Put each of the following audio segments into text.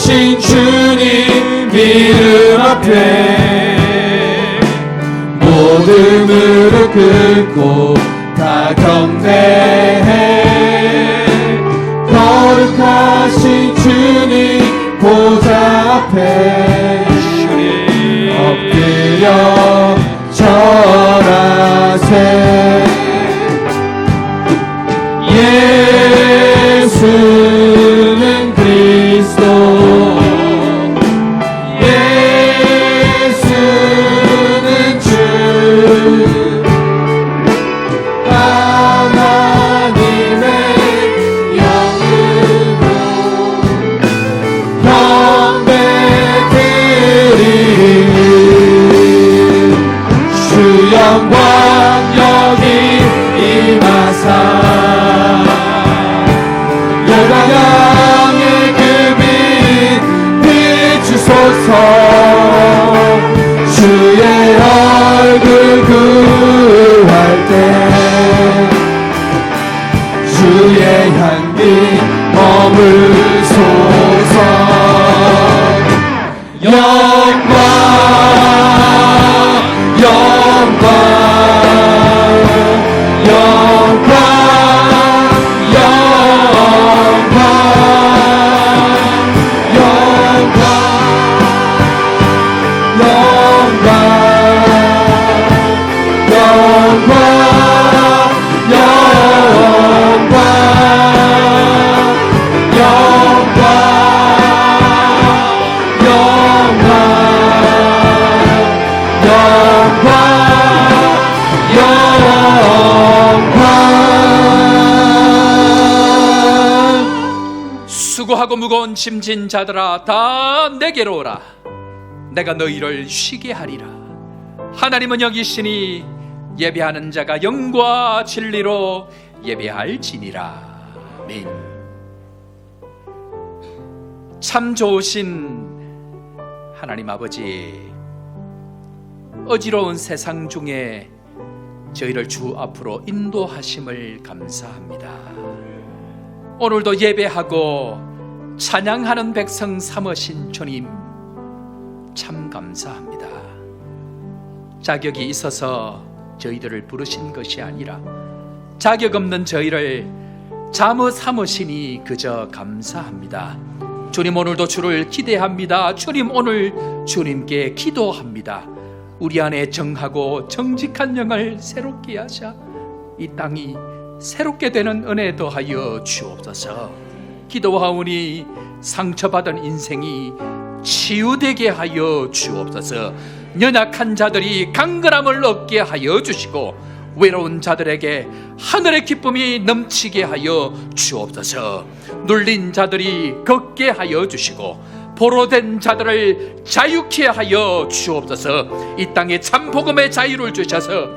거룩하신 주님 이름 앞에 모든 무릎 꿇고 다 경배해. 거룩하신 주님 보좌 앞에 엎드려 절하세. 예수는 그리스도, 예수는 주, 하나님의 영으로 경배드리리. 주 영광 여기 임하사 열방향의 그 빛 비추소서. 주의 얼굴 구할 때 주의 향기 머물소서. 영광 영광 영광 수고하고 무거운 짐진 자들아 다 내게로 오라. 내가 너희를 쉬게 하리라. 하나님은 여기 있으니 예배하는 자가 영과 진리로 예배할지니라. 아멘. 참 좋으신 하나님 아버지, 어지러운 세상 중에 저희를 주 앞으로 인도하심을 감사합니다. 오늘도 예배하고 찬양하는 백성 삼으신 주님 참 감사합니다. 자격이 있어서 저희들을 부르신 것이 아니라 자격 없는 저희를 잠어 삼으시니 그저 감사합니다. 주님, 오늘도 주를 기대합니다. 주님, 오늘 주님께 기도합니다. 우리 안에 정하고 정직한 영을 새롭게 하셔 이 땅이 새롭게 되는 은혜 더하여 주옵소서. 기도하오니 상처받은 인생이 치유되게 하여 주옵소서. 연약한 자들이 강건함을 얻게 하여 주시고 외로운 자들에게 하늘의 기쁨이 넘치게 하여 주옵소서. 눌린 자들이 걷게 하여 주시고 보로된 자들을 자유케 하여 주옵소서. 이 땅에 참 복음의 자유를 주셔서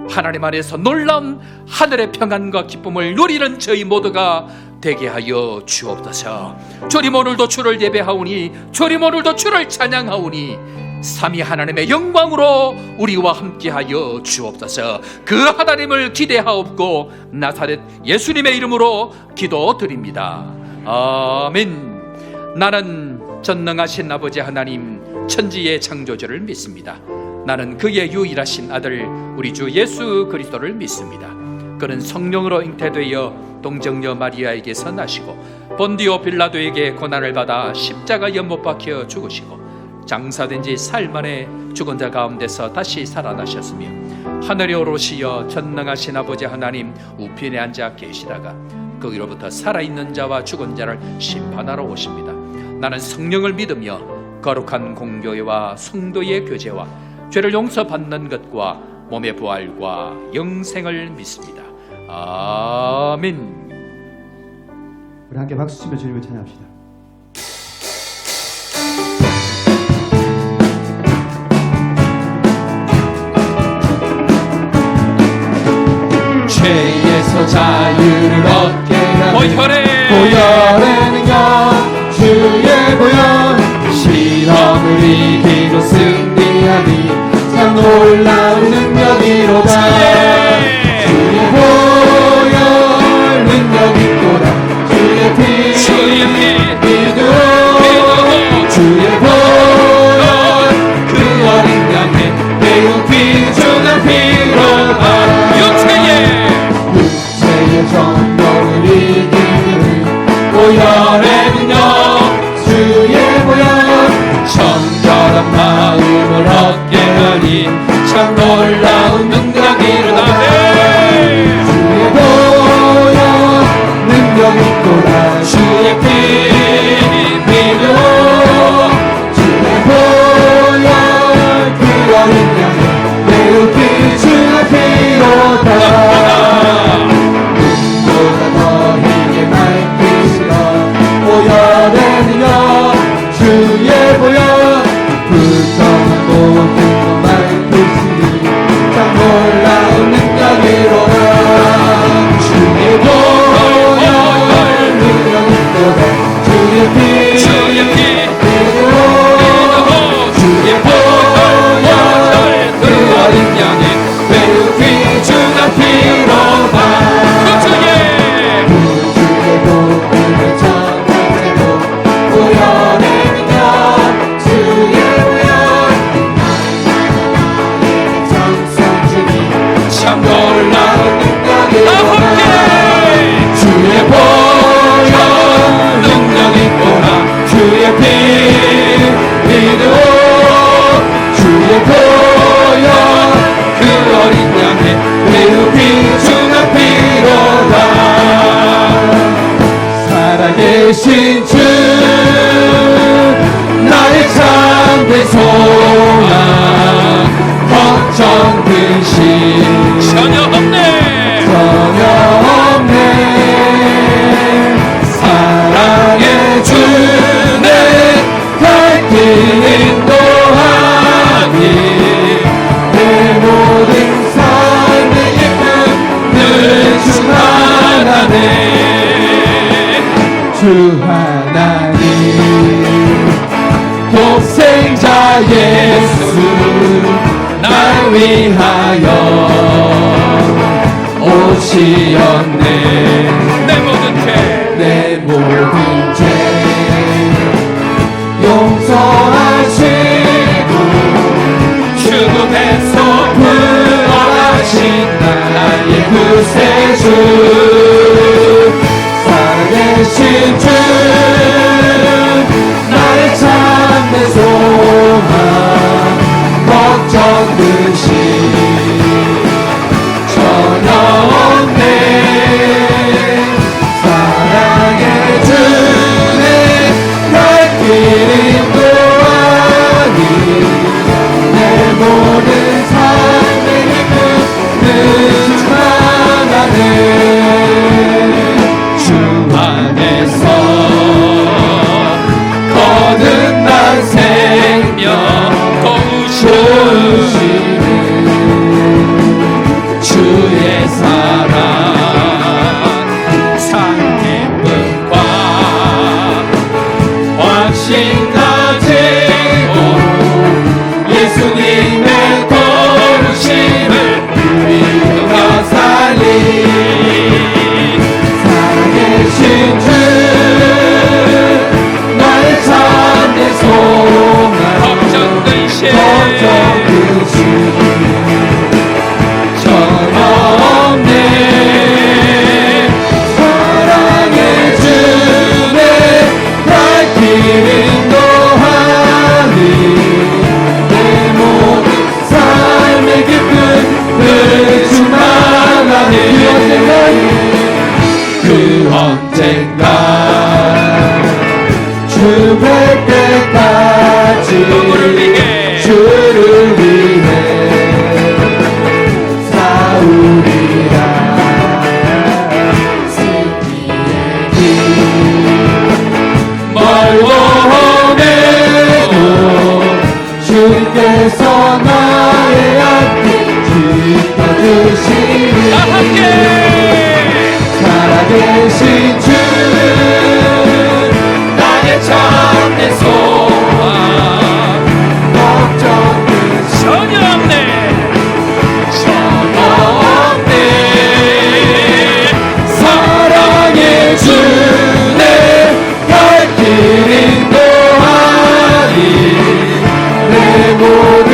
하나님 안에서 놀라운 하늘의 평안과 기쁨을 누리는 저희 모두가 되게 하여 주옵소서. 주님, 오늘도 주를 예배하오니, 주님, 오늘도 주를 찬양하오니 삼위 하나님의 영광으로 우리와 함께하여 주옵소서. 그 하나님을 기대하옵고 나사렛 예수님의 이름으로 기도드립니다. 아멘. 나는 전능하신 아버지 하나님 천지의 창조주를 믿습니다. 나는 그의 유일하신 아들 우리 주 예수 그리스도를 믿습니다. 그는 성령으로 잉태되어 동정녀 마리아에게서 나시고 본디오 빌라도에게 고난을 받아 십자가에 못 박혀 죽으시고 장사된 지 사흘 만에 죽은 자 가운데서 다시 살아나셨으며 하늘에 오르시어 전능하신 아버지 하나님 우편에 앉아 계시다가 거기로부터 살아있는 자와 죽은 자를 심판하러 오십니다. 나는 성령을 믿으며 거룩한 공교회와 성도의 교제와 죄를 용서받는 것과 몸의 부활과 영생을 믿습니다. 아멘. 우리 함께 박수치며 주님을 찬양합시다. 죄에서 자유를 얻게 하는 보혈의 능력 주의 보혈 시험을 이기고 승리하니 참 놀라운 능력이로다. 주의 보혈 능력 있도다. 주의 피 믿음 참 놀라운 능력이로다. 주의 보혈 능력 있도다. 주의 피 믿어 주의 보혈 그 어린 양의 매우 귀중한 피로다. 눈보다 더 희게 맑으시라. 보혈의 능력 주의 보혈 불성하고 빛도 맑으시니 참 놀라운 능력이로다. 주의 보혈 능력 있도다. 주의 피 주의 피 믿어 주의 보혈 그 어린 양의 매우 귀중한 피로다. 주의 주의 복음을 전하고 보혈의 능력 주의 보혈 정성 주님 참 놀라운 능력이로다. 주의 보혈 능력 있도다. 주의 피 믿어 주의 보혈 그 어린 양의 매우 귀중한 피로다. 살아계신 주 나의 참된 소망 걱정 근심 전혀 없네. 전혀 없네. 사랑의 주내 갈 길 인도하니 내 모든 삶의 기쁨 늘 충만하네. 주 하나님 독생자 예수 날 위하여 오시었네. 내 모든 죄 내 모든 죄 용서하시고 죽음에서 부활하신 나의 구세주 살아계신 주 나의 참된 소망 걱정 근심 전혀 없네. 사랑의 주내 갈 길 인도하니 내 모든 삶의 기쁨 늘 충만하네. 주 안에서 거듭난 생명 도우시네. 주의 사랑 상기쁨과 확신 가지고 예수님의 도우심을 우리가 살리. 살아계신 주 나의 참된 소망 걱정 근심 걱정 근심 전혀 없네. 사랑의 주내 갈 길 인도하니 내 모든 삶의 기쁨 늘 충만하네. 그 언젠가 주 뵐 때까지 누구를 위해 주를 위해 싸우리라. 승리의 길 멀고 험해도 주께서 나의 앞길 지켜주시니 나 함께 살아계신 주 나의 참된 소망 걱정 전혀 없네. 전혀 없네. 사랑의 주내 갈 길 인도하니 내 모든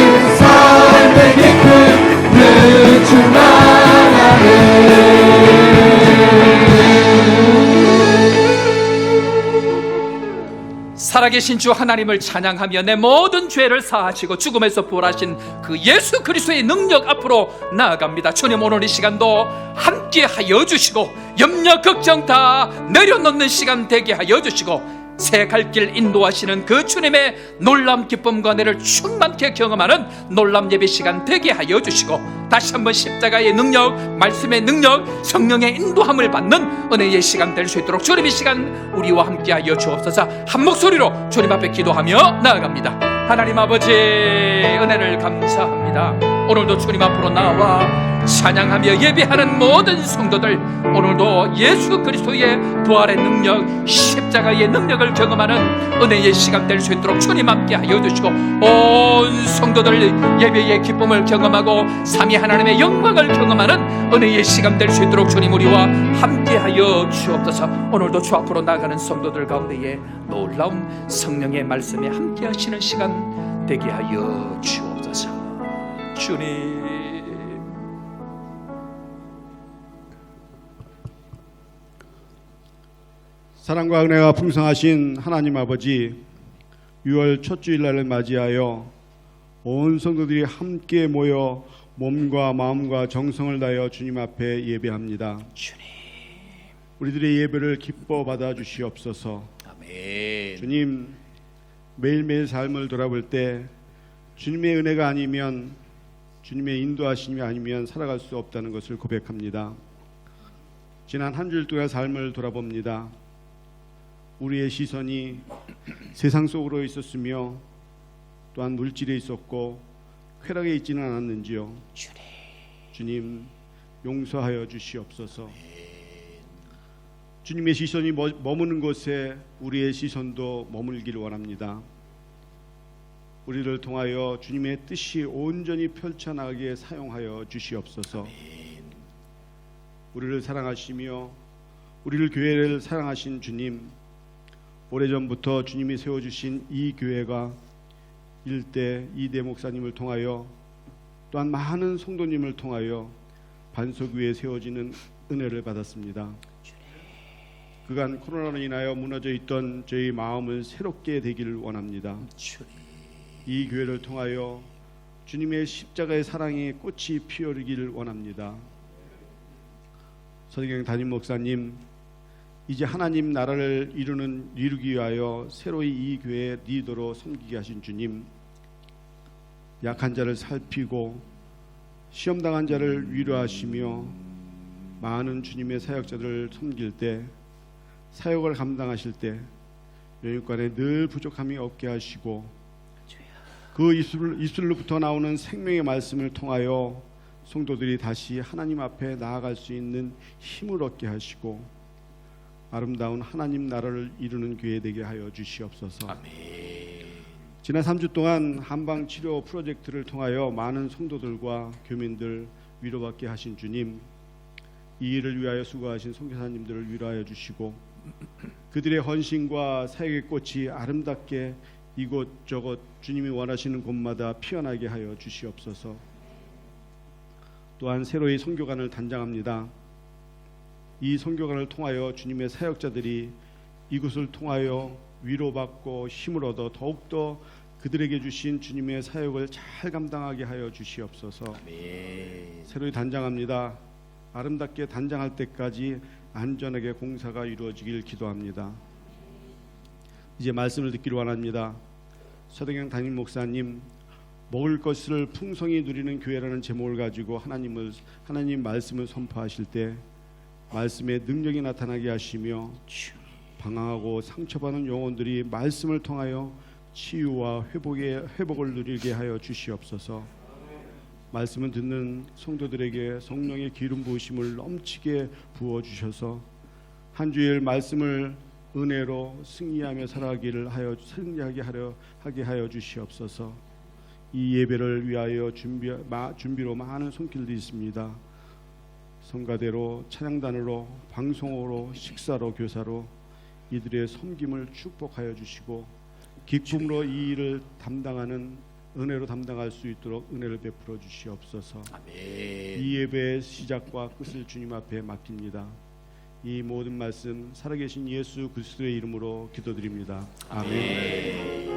살아계신 주 하나님을 찬양하며 내 모든 죄를 사하시고 죽음에서 부활하신 그 예수 그리스도의 능력 앞으로 나아갑니다. 주님, 오늘 이 시간도 함께 하여 주시고 염려 걱정 다 내려놓는 시간 되게 하여 주시고 새 갈 길 인도하시는 그 주님의 놀라운 기쁨과 은혜를 충만케 경험하는 놀라운 예배 시간 되게 하여 주시고 다시 한번 십자가의 능력, 말씀의 능력, 성령의 인도함을 받는 은혜의 시간 될 수 있도록 주님 이 시간 우리와 함께 하여 주옵소서. 한 목소리로 주님 앞에 기도하며 나아갑니다. 하나님 아버지, 은혜를 감사합니다. 오늘도 주님 앞으로 나와 찬양하며 예배하는 모든 성도들, 오늘도 예수 그리스도의 부활의 능력, 십자가의 능력을 경험하는 은혜의 시간 될 수 있도록 주님 함께 하여 주시고 온 성도들 예배의 기쁨을 경험하고 삼위 하나님의 영광을 경험하는 은혜의 시간 될 수 있도록 주님 우리와 함께 하여 주옵소서. 오늘도 주 앞으로 나가는 성도들 가운데에 놀라운 성령의 말씀에 함께 하시는 시간 되게 하여 주옵소서. 주님, 사랑과 은혜가 풍성하신 하나님 아버지, 6월 첫 주일날을 맞이하여 온 성도들이 함께 모여 몸과 마음과 정성을 다하여 주님 앞에 예배합니다. 주님, 우리들의 예배를 기뻐 받아 주시옵소서. 아멘. 주님, 매일매일 삶을 돌아볼 때 주님의 은혜가 아니면, 주님의 인도하심이 아니면 살아갈 수 없다는 것을 고백합니다. 지난 한 주일 동안 삶을 돌아봅니다. 우리의 시선이 세상 속으로 있었으며 또한 물질에 있었고 쾌락에 있지는 않았는지요. 주님, 용서하여 주시옵소서. 주님의 시선이 머무는 곳에 우리의 시선도 머물기를 원합니다. 우리를 통하여 주님의 뜻이 온전히 펼쳐나가게 사용하여 주시옵소서. 우리를 사랑하시며 우리를 교회를 사랑하신 주님, 오래전부터 주님이 세워주신 이 교회가 일대 이대 목사님을 통하여 또한 많은 성도님을 통하여 반석 위에 세워지는 은혜를 받았습니다. 그간 코로나로 인하여 무너져 있던 저희 마음을 새롭게 되기를 원합니다. 이 교회를 통하여 주님의 십자가의 사랑의 꽃이 피어오르기를 원합니다. 서대경 담임 목사님, 이제 하나님 나라를 이루기 위하여 새로이 이 교회의 리더로 섬기게 하신 주님, 약한 자를 살피고 시험당한 자를 위로하시며 많은 주님의 사역자들을 섬길 때, 사역을 감당하실 때 영육간에 늘 부족함이 없게 하시고 그 입술로부터 나오는 생명의 말씀을 통하여 성도들이 다시 하나님 앞에 나아갈 수 있는 힘을 얻게 하시고 아름다운 하나님 나라를 이루는 교회 되게 하여 주시옵소서. 아멘. 지난 3주 동안 한방 치료 프로젝트를 통하여 많은 성도들과 교민들 위로받게 하신 주님, 이 일을 위하여 수고하신 선교사님들을 위로하여 주시고 그들의 헌신과 사역의 꽃이 아름답게 이곳저곳 주님이 원하시는 곳마다 피어나게 하여 주시옵소서. 또한 새로이 선교관을 단장합니다. 이 선교관을 통하여 주님의 사역자들이 이곳을 통하여 위로받고 힘을 얻어 더욱더 그들에게 주신 주님의 사역을 잘 감당하게 하여 주시옵소서. 아멘. 새로이 단장합니다. 아름답게 단장할 때까지 안전하게 공사가 이루어지길 기도합니다. 이제 말씀을 듣기를 원합니다. 서대경 담임 목사님, 먹을 것을 풍성히 누리는 교회라는 제목을 가지고 하나님 말씀을 선포하실 때 말씀의 능력이 나타나게 하시며 방황하고 상처받는 영혼들이 말씀을 통하여 치유와 회복을 누리게 하여 주시옵소서. 말씀을 듣는 성도들에게 성령의 기름 부으심을 넘치게 부어주셔서 한 주일 말씀을 은혜로 승리하며 하게 하여 주시옵소서. 이 예배를 위하여 준비로 많은 손길들이 있습니다. 성가대로, 찬양단으로, 방송으로, 식사로, 교사로 이들의 섬김을 축복하여 주시고 기쁨으로 이 일을 은혜로 담당할 수 있도록 은혜를 베풀어 주시옵소서. 아멘. 이 예배의 시작과 끝을 주님 앞에 맡깁니다. 이 모든 말씀 살아계신 예수 그리스도의 이름으로 기도드립니다. 아멘.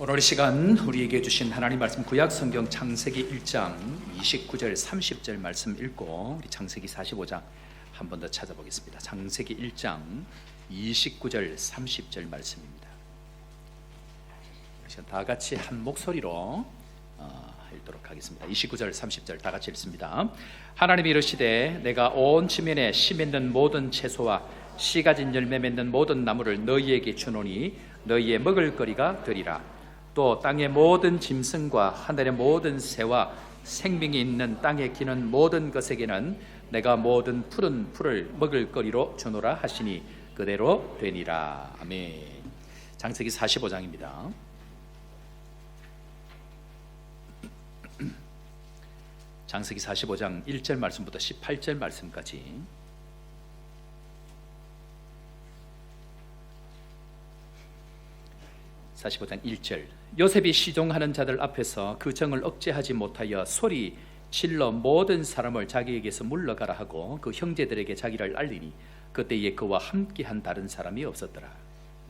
오늘 시간 우리에게 주신 하나님 말씀 구약 성경 창세기 1장 29절 30절 말씀 읽고 우리 창세기 45장 한 번 더 찾아보겠습니다. 창세기 1장 29절 30절 말씀입니다. 다 같이 한 목소리로 읽도록 하겠습니다. 29절 30절 다 같이 읽습니다. 하나님이 이르시되 내가 온 지면에 씨 맺는 모든 채소와 씨 가진 열매 맺는 모든 나무를 너희에게 주노니 너희의 먹을 거리가 되리라. 또 땅의 모든 짐승과 하늘의 모든 새와 생명이 있는 땅에 기는 모든 것에게는 내가 모든 푸른 풀을 먹을 거리로 주노라 하시니 그대로 되니라. 아멘. 창세기 45장입니다. 창세기 45장 1절 말씀부터 18절 말씀까지. (45장 1절) 요셉이 시종하는 자들 앞에서 그 정을 억제하지 못하여 소리 질러 모든 사람을 자기에게서 물러가라 하고 그 형제들에게 자기를 알리니 그때에 그와 함께한 다른 사람이 없었더라.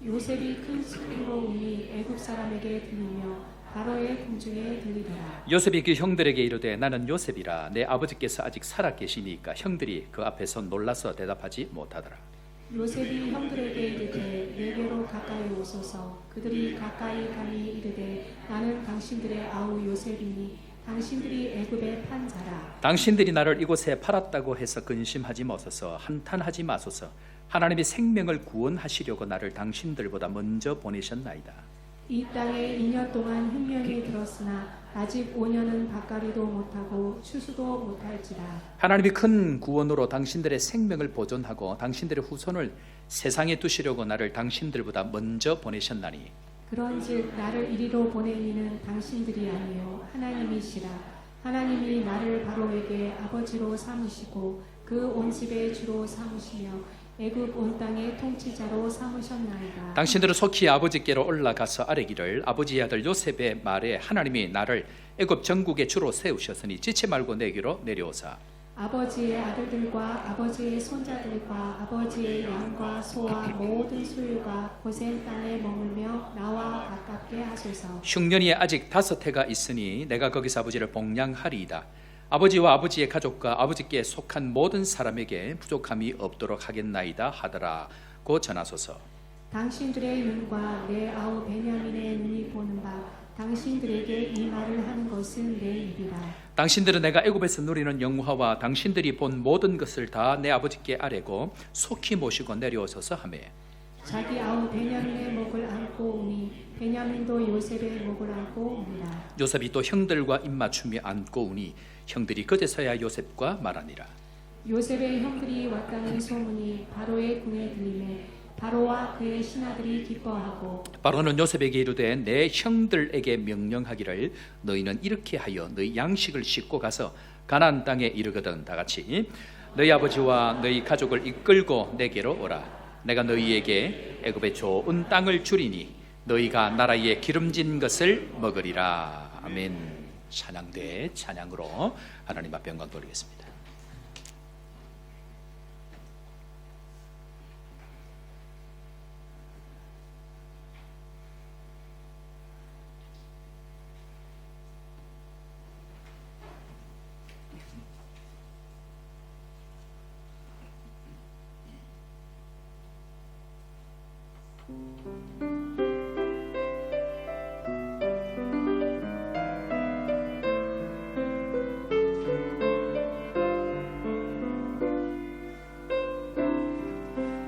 요셉이 큰 소리로 울리 애굽 사람에게 들리며 바로의 궁중에 들리더라. 요셉이 그 형들에게 이르되 나는 요셉이라. 내 아버지께서 아직 살아 계시니까 형들이 그 앞에서 놀라서 대답하지 못하더라. 요셉이 형들에게 이르되 내게로 가까이 오소서. 그들이 가까이 가니 이르되 나는 당신들의 아우 요셉이니 당신들이 애굽에 판 자라. 당신들이 나를 이곳에 팔았다고 해서 근심하지 마소서. 한탄하지 마소서. 하나님이 생명을 구원하시려고 나를 당신들보다 먼저 보내셨나이다. 이 땅에 2년 동안 흉년이 들었으나 아직 5년은 밭가리도 못하고 추수도 못할지라. 하나님이 큰 구원으로 당신들의 생명을 보존하고 당신들의 후손을 세상에 두시려고 나를 당신들보다 먼저 보내셨나니 그런즉 나를 이리로 보낸 이는 당신들이 아니요 하나님이시라. 하나님이 나를 바로에게 아버지로 삼으시고 그 온 집의 주로 삼으시며 애굽 온 땅의 통치자로 삼으셨나이다. 당신들은 속히 아버지께로 올라가서 아뢰기를 아버지의 아들 요셉의 말에 하나님이 나를 애굽 전국의 주로 세우셨으니 지체 말고 내게로 내려오사 아버지의 아들들과 아버지의 손자들과 아버지의 양과 소와 모든 소유가 고센 땅에 머물며 나와 가깝게 하소서. 흉년이 아직 5해가 있으니 내가 거기서 아버지를 복양하리이다. 아버지와 아버지의 가족과 아버지께 속한 모든 사람에게 부족함이 없도록 하겠나이다 하더라고 전하소서. 당신들의 눈과 내 아우 베냐민의 눈이 보는 바 당신들에게 이 말을 하는 것은 내 입이라. 당신들은 내가 애굽에서 누리는 영화와 당신들이 본 모든 것을 다 내 아버지께 아뢰고 속히 모시고 내려오소서 하매 자기 아우 베냐민의 목을 안고 오니 베냐민도 요셉의 목을 안고 옵니다. 요셉이 또 형들과 입맞춤이 안고 오니 형들이 그제서야 요셉과 말하니라. 요셉의 형들이 왔다는 소문이 바로의 궁에 들리매 바로와 그의 신하들이 기뻐하고 바로는 요셉에게 이르되 내 형들에게 명령하기를 너희는 이렇게 하여 너희 양식을 싣고 가서 가나안 땅에 이르거든 다 같이 너희 아버지와 너희 가족을 이끌고 내게로 오라. 내가 너희에게 애굽의 좋은 땅을 주리니 너희가 나라의 기름진 것을 먹으리라. 아멘. 찬양대 찬양으로 하나님 앞에 영광 돌리겠습니다.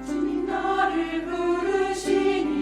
주님 나를 부르시니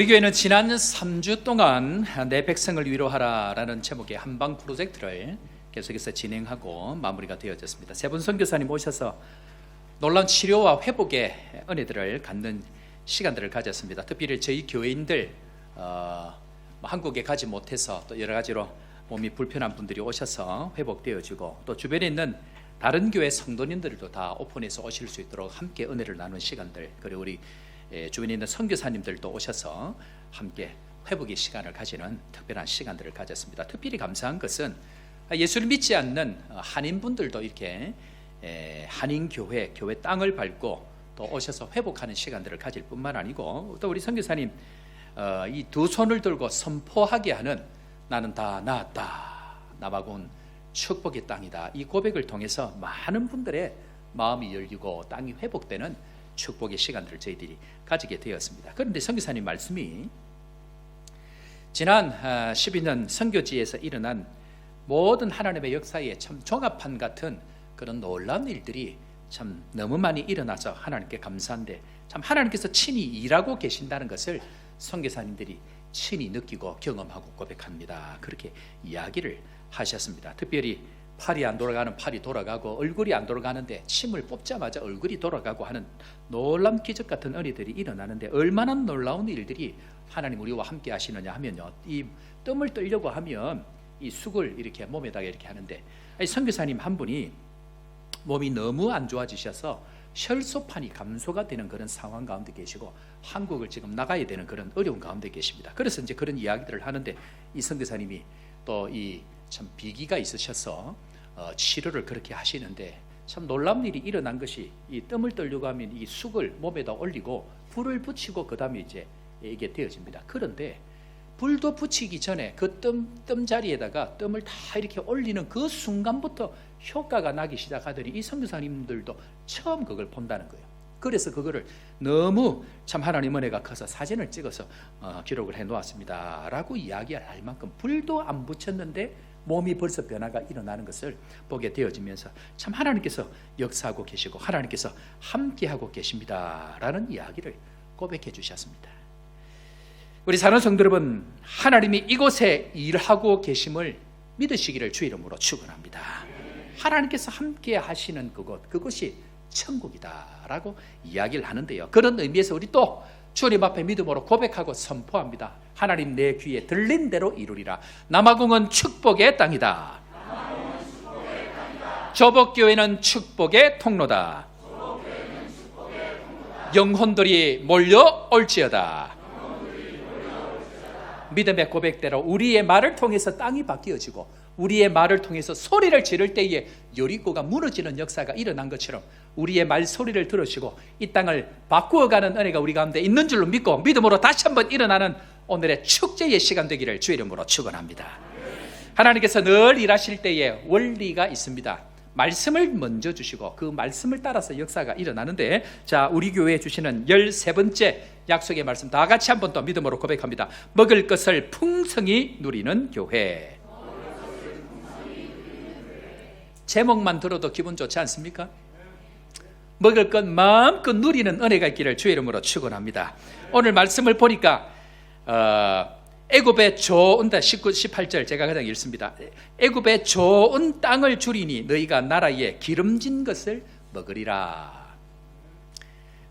우리 교회는 지난 3주 동안 내 백성을 위로하라라는 제목의 한방 프로젝트를 계속해서 진행하고 마무리가 되어졌습니다. 세 분 선교사님 오셔서 놀라운 치료와 회복의 은혜들을 갖는 시간들을 가졌습니다. 특별히 저희 교회인들 한국에 가지 못해서 또 여러 가지로 몸이 불편한 분들이 오셔서 회복되어지고, 또 주변에 있는 다른 교회 성도님들도 다 오픈해서 오실 수 있도록 함께 은혜를 나누는 시간들, 그리고 우리 주변에 있는 선교사님들도 오셔서 함께 회복의 시간을 가지는 특별한 시간들을 가졌습니다. 특별히 감사한 것은 예수를 믿지 않는 한인분들도 이렇게 한인교회, 교회 땅을 밟고 또 오셔서 회복하는 시간들을 가질 뿐만 아니고, 또 우리 선교사님 이 두 손을 들고 선포하게 하는 나는 다 나았다, 남아공 축복의 땅이다, 이 고백을 통해서 많은 분들의 마음이 열리고 땅이 회복되는 축복의 시간들을 저희들이 가지게 되었습니다. 그런데 선교사님 말씀이 지난 12년 선교지에서 일어난 모든 하나님의 역사에 참 종합판 같은 그런 놀라운 일들이 참 너무 많이 일어나서 하나님께 감사한데, 참 하나님께서 친히 일하고 계신다는 것을 선교사님들이 친히 느끼고 경험하고 고백합니다. 그렇게 이야기를 하셨습니다. 특별히 팔이 안 돌아가는 팔이 돌아가고, 얼굴이 안 돌아가는데 침을 뽑자마자 얼굴이 돌아가고 하는 놀라운 기적 같은 은혜들이 일어나는데, 얼마나 놀라운 일들이 하나님 우리와 함께 하시느냐 하면요, 이 뜸을 떨려고 하면 이 쑥을 이렇게 몸에다가 이렇게 하는데, 선교사님 한 분이 몸이 너무 안 좋아지셔서 혈소판이 감소가 되는 그런 상황 가운데 계시고, 한국을 지금 나가야 되는 그런 어려운 가운데 계십니다. 그래서 이제 그런 이야기들을 하는데, 이 선교사님이 또 이 참 비기가 있으셔서 치료를 그렇게 하시는데, 참 놀라운 일이 일어난 것이, 이 뜸을 떨려고 하면 이 쑥을 몸에다 올리고 불을 붙이고 그 다음에 이제 이게 되어집니다. 그런데 불도 붙이기 전에 그 뜸 자리에다가 뜸을 다 이렇게 올리는 그 순간부터 효과가 나기 시작하더니 이 선교사님들도 처음 그걸 본다는 거예요. 그래서 그거를 너무 참 하나님 은혜가 커서 사진을 찍어서 기록을 해 놓았습니다 라고 이야기할 만큼 불도 안 붙였는데 몸이 벌써 변화가 일어나는 것을 보게 되어지면서 참 하나님께서 역사하고 계시고 하나님께서 함께하고 계십니다 라는 이야기를 고백해 주셨습니다. 우리 사랑하는 성도 여러분, 하나님이 이곳에 일하고 계심을 믿으시기를 주 이름으로 축원합니다. 하나님께서 함께 하시는 그것이 천국이다라고 이야기를 하는데요, 그런 의미에서 우리 또 주님 앞에 믿음으로 고백하고 선포합니다. 하나님 내 귀에 들린 대로 이루리라. 남아공은 축복의 땅이다. 조복교회는 축복의 통로다. 영혼들이 몰려올지어다. 믿음의 고백대로 우리의 말을 통해서 땅이 바뀌어지고, 우리의 말을 통해서 소리를 지를 때에 여리고가 무너지는 역사가 일어난 것처럼 우리의 말 소리를 들으시고 이 땅을 바꾸어가는 은혜가 우리 가운데 있는 줄로 믿고, 믿음으로 다시 한번 일어나는 오늘의 축제의 시간 되기를 주 이름으로 축원합니다. 하나님께서 늘 일하실 때에 원리가 있습니다. 말씀을 먼저 주시고 그 말씀을 따라서 역사가 일어나는데, 자, 우리 교회에 주시는 13번째 약속의 말씀 다 같이 한번 더 믿음으로 고백합니다. 먹을 것을 풍성히 누리는 교회. 제목만 들어도 기분 좋지 않습니까? 먹을 것 마음껏 누리는 은혜가 있기를 주의 이름으로 축원합니다. 오늘 말씀을 보니까 애굽의 좋은 19, 18절 제가 그냥 읽습니다. 애굽의 좋은 땅을 주리니 너희가 나라에 기름진 것을 먹으리라.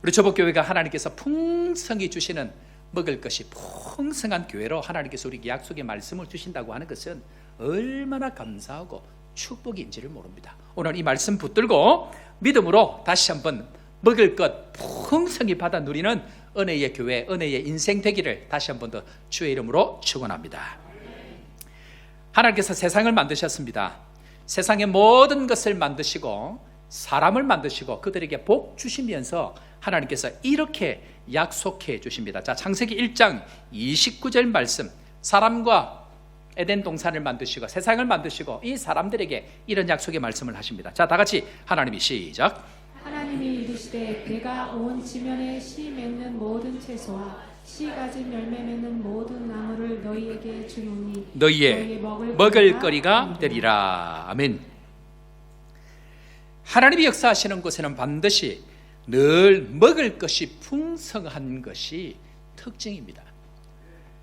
우리 조복교회가 하나님께서 풍성히 주시는 먹을 것이 풍성한 교회로 하나님께서 우리에게 약속의 말씀을 주신다고 하는 것은 얼마나 감사하고 축복인지를 모릅니다. 오늘 이 말씀 붙들고 믿음으로 다시 한번 먹을 것 풍성히 받아 누리는 은혜의 교회, 은혜의 인생 되기를 다시 한번 더 주의 이름으로 축원합니다. 하나님께서 세상을 만드셨습니다. 세상의 모든 것을 만드시고 사람을 만드시고 그들에게 복 주시면서 하나님께서 이렇게 약속해 주십니다. 자, 창세기 1장 29절 말씀, 사람과 에덴 동산을 만드시고 세상을 만드시고 이 사람들에게 이런 약속의 말씀을 하십니다. 자, 다 같이 하나님이 시작. 하나님이 이르시되 내가 온 지면에 씨 맺는 모든 채소와 씨 가진 열매 맺는 모든 나무를 너희에게 주노니 너희의 먹을 거리가 되리라. 아멘. 하나님이 역사하시는 곳에는 반드시 늘 먹을 것이 풍성한 것이 특징입니다.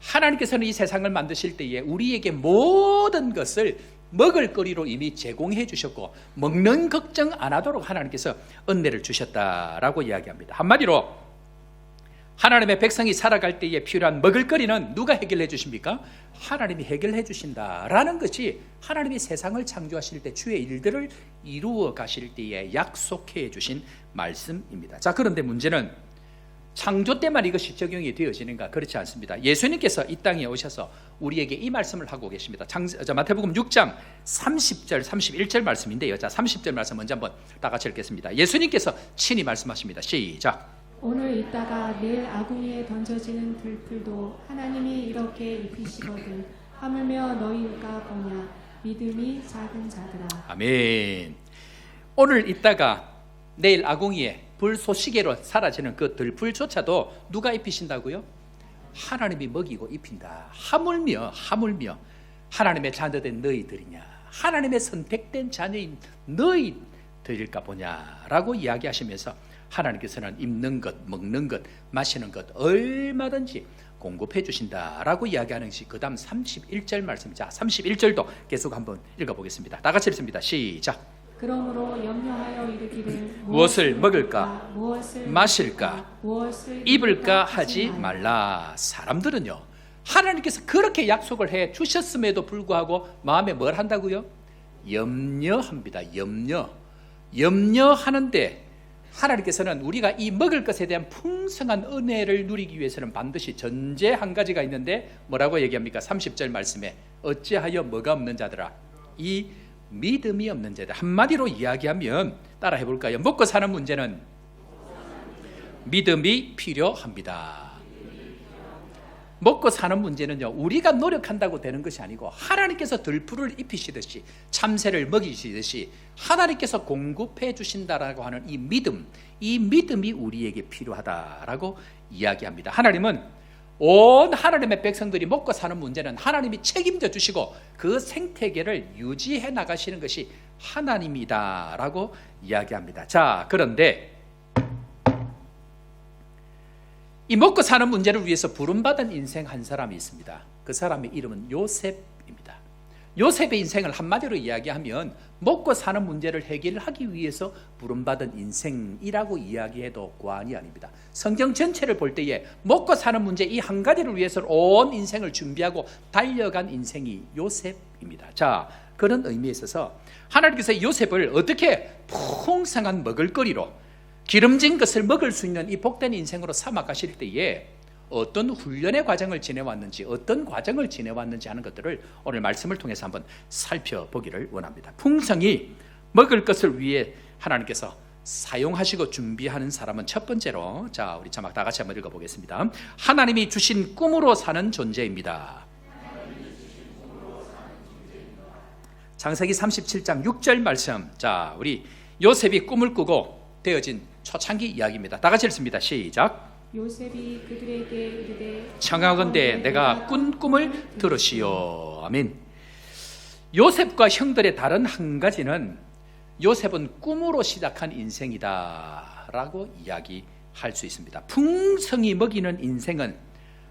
하나님께서는 이 세상을 만드실 때에 우리에게 모든 것을 먹을거리로 이미 제공해 주셨고 먹는 걱정 안 하도록 하나님께서 은혜를 주셨다라고 이야기합니다. 한마디로 하나님의 백성이 살아갈 때에 필요한 먹을거리는 누가 해결해 주십니까? 하나님이 해결해 주신다라는 것이 하나님이 세상을 창조하실 때 주의 일들을 이루어 가실 때에 약속해 주신 말씀입니다. 자, 그런데 문제는 창조 때만 이것이 적용이 되어지는가? 그렇지 않습니다. 예수님께서 이 땅에 오셔서 우리에게 이 말씀을 하고 계십니다. 마태복음 6장 30절 31절 말씀인데요. 자, 30절 말씀 먼저 한번 다 같이 읽겠습니다. 예수님께서 친히 말씀하십니다. 시작. 오늘 있다가 내일 아궁이에 던져지는 들풀도 하나님이 이렇게 입히시거든 하물며 너희가 보냐 믿음이 작은 자들아. 아멘. 오늘 있다가 내일 아궁이에 불쏘시개로 사라지는 그 들풀조차도 누가 입히신다고요? 하나님이 먹이고 입힌다. 하물며 하나님의 자녀된 너희들이냐, 하나님의 선택된 자녀인 너희들일까 보냐라고 이야기하시면서 하나님께서는 입는 것, 먹는 것, 마시는 것 얼마든지 공급해 주신다라고 이야기하는 것이 그 다음 31절 말씀. 자, 31절도 계속 한번 읽어보겠습니다. 다 같이 읽습니다. 시작. 그러므로 염려하여 이르기를 무엇을 먹을까, 무엇을 마실까, 무엇을 입을까 하지 말라. 사람들은요, 하나님께서 그렇게 약속을 해 주셨음에도 불구하고 마음에 뭘 한다고요? 염려합니다. 염려하는데 하나님께서는 우리가 이 먹을 것에 대한 풍성한 은혜를 누리기 위해서는 반드시 전제 한 가지가 있는데 뭐라고 얘기합니까? 30절 말씀에 어찌하여 뭐가 없는 자들아? 이 믿음이 없는 자들. 한마디로 이야기하면 따라 해볼까요? 먹고 사는 문제는 믿음이 필요합니다. 먹고 사는 문제는요, 우리가 노력한다고 되는 것이 아니고 하나님께서 들풀을 입히시듯이 참새를 먹이시듯이 하나님께서 공급해 주신다라고 하는 이 믿음이 우리에게 필요하다라고 이야기합니다. 하나님은 온 하나님의 백성들이 먹고 사는 문제는 하나님이 책임져 주시고 그 생태계를 유지해 나가시는 것이 하나님이다라고 이야기합니다. 자, 그런데 이 먹고 사는 문제를 위해서 부름받은 인생 한 사람이 있습니다. 그 사람의 이름은 요셉입니다. 요셉의 인생을 한마디로 이야기하면 먹고 사는 문제를 해결하기 위해서 부름받은 인생이라고 이야기해도 과언이 아닙니다. 성경 전체를 볼 때에 먹고 사는 문제 이 한 가지를 위해서 온 인생을 준비하고 달려간 인생이 요셉입니다. 자, 그런 의미에 있어서 하나님께서 요셉을 어떻게 풍성한 먹을거리로 기름진 것을 먹을 수 있는 이 복된 인생으로 삼아 가실 때에 어떤 훈련의 과정을 지내왔는지, 어떤 과정을 지내왔는지 하는 것들을 오늘 말씀을 통해서 한번 살펴보기를 원합니다. 풍성히 먹을 것을 위해 하나님께서 사용하시고 준비하는 사람은 첫 번째로, 자, 우리 자막 다 같이 한번 읽어보겠습니다. 하나님이 주신 꿈으로 사는 존재입니다. 창세기 37장 6절 말씀. 자, 우리 요셉이 꿈을 꾸고 되어진 초창기 이야기입니다. 다 같이 읽습니다. 시작. 요셉이 그들에게 이르되 청하건대 내가 꾼 꿈을 들으시오. 아멘. 요셉과 형들의 다른 한 가지는 요셉은 꿈으로 시작한 인생이다라고 이야기할 수 있습니다. 풍성히 먹이는 인생은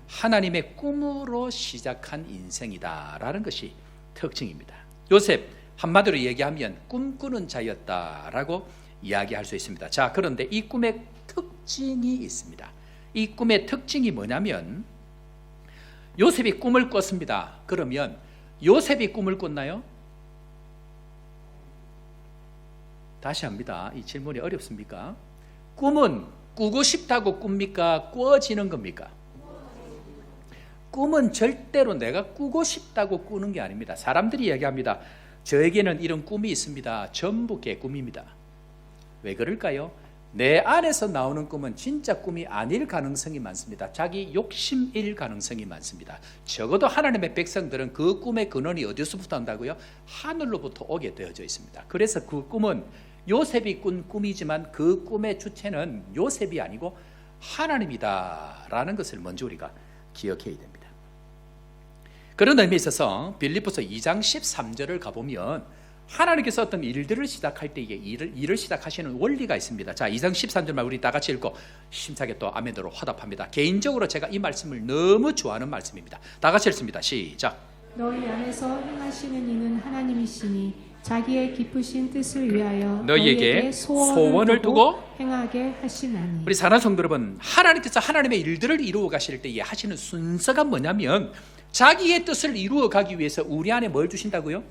하나님의 꿈으로 시작한 인생이다라는 것이 특징입니다. 요셉 한마디로 얘기하면 꿈꾸는 자였다라고 이야기할 수 있습니다. 자, 그런데 이 꿈의 특징이 있습니다. 이 꿈의 특징이 뭐냐면 요셉이 꿈을 꿨습니다. 그러면 요셉이 꿈을 꿨나요? 다시 합니다. 이 질문이 어렵습니까? 꿈은 꾸고 싶다고 꿉니까? 꾸어지는 겁니까? 꿈은 절대로 내가 꾸고 싶다고 꾸는 게 아닙니다. 사람들이 이야기합니다. 저에게는 이런 꿈이 있습니다. 전부 개꿈입니다. 왜 그럴까요? 내 안에서 나오는 꿈은 진짜 꿈이 아닐 가능성이 많습니다. 자기 욕심일 가능성이 많습니다. 적어도 하나님의 백성들은 그 꿈의 근원이 어디서부터 한다고요? 하늘로부터 오게 되어져 있습니다. 그래서 그 꿈은 요셉이 꾼 꿈이지만 그 꿈의 주체는 요셉이 아니고 하나님이다라는 것을 먼저 우리가 기억해야 됩니다. 그런 의미에 있어서 빌립보서 2장 13절을 가보면 하나님께서 어떤 일들을 시작할 때 이게 일을 시작하시는 원리가 있습니다. 자, 2장 13절만 우리 다 같이 읽고 심차게 또 아멘으로 화답합니다. 개인적으로 제가 이 말씀을 너무 좋아하는 말씀입니다. 다 같이 읽습니다. 시작. 너희 안에서 행하시는 이는 하나님이시니 자기의 기쁘신 뜻을 위하여 너희에게 소원을 두고 행하게 하시나니. 우리 사랑하는 성도 여러분, 하나님께서 하나님의 일들을 이루어 가실 때에 하시는 순서가 뭐냐면 자기의 뜻을 이루어 가기 위해서 우리 안에 뭘 주신다고요?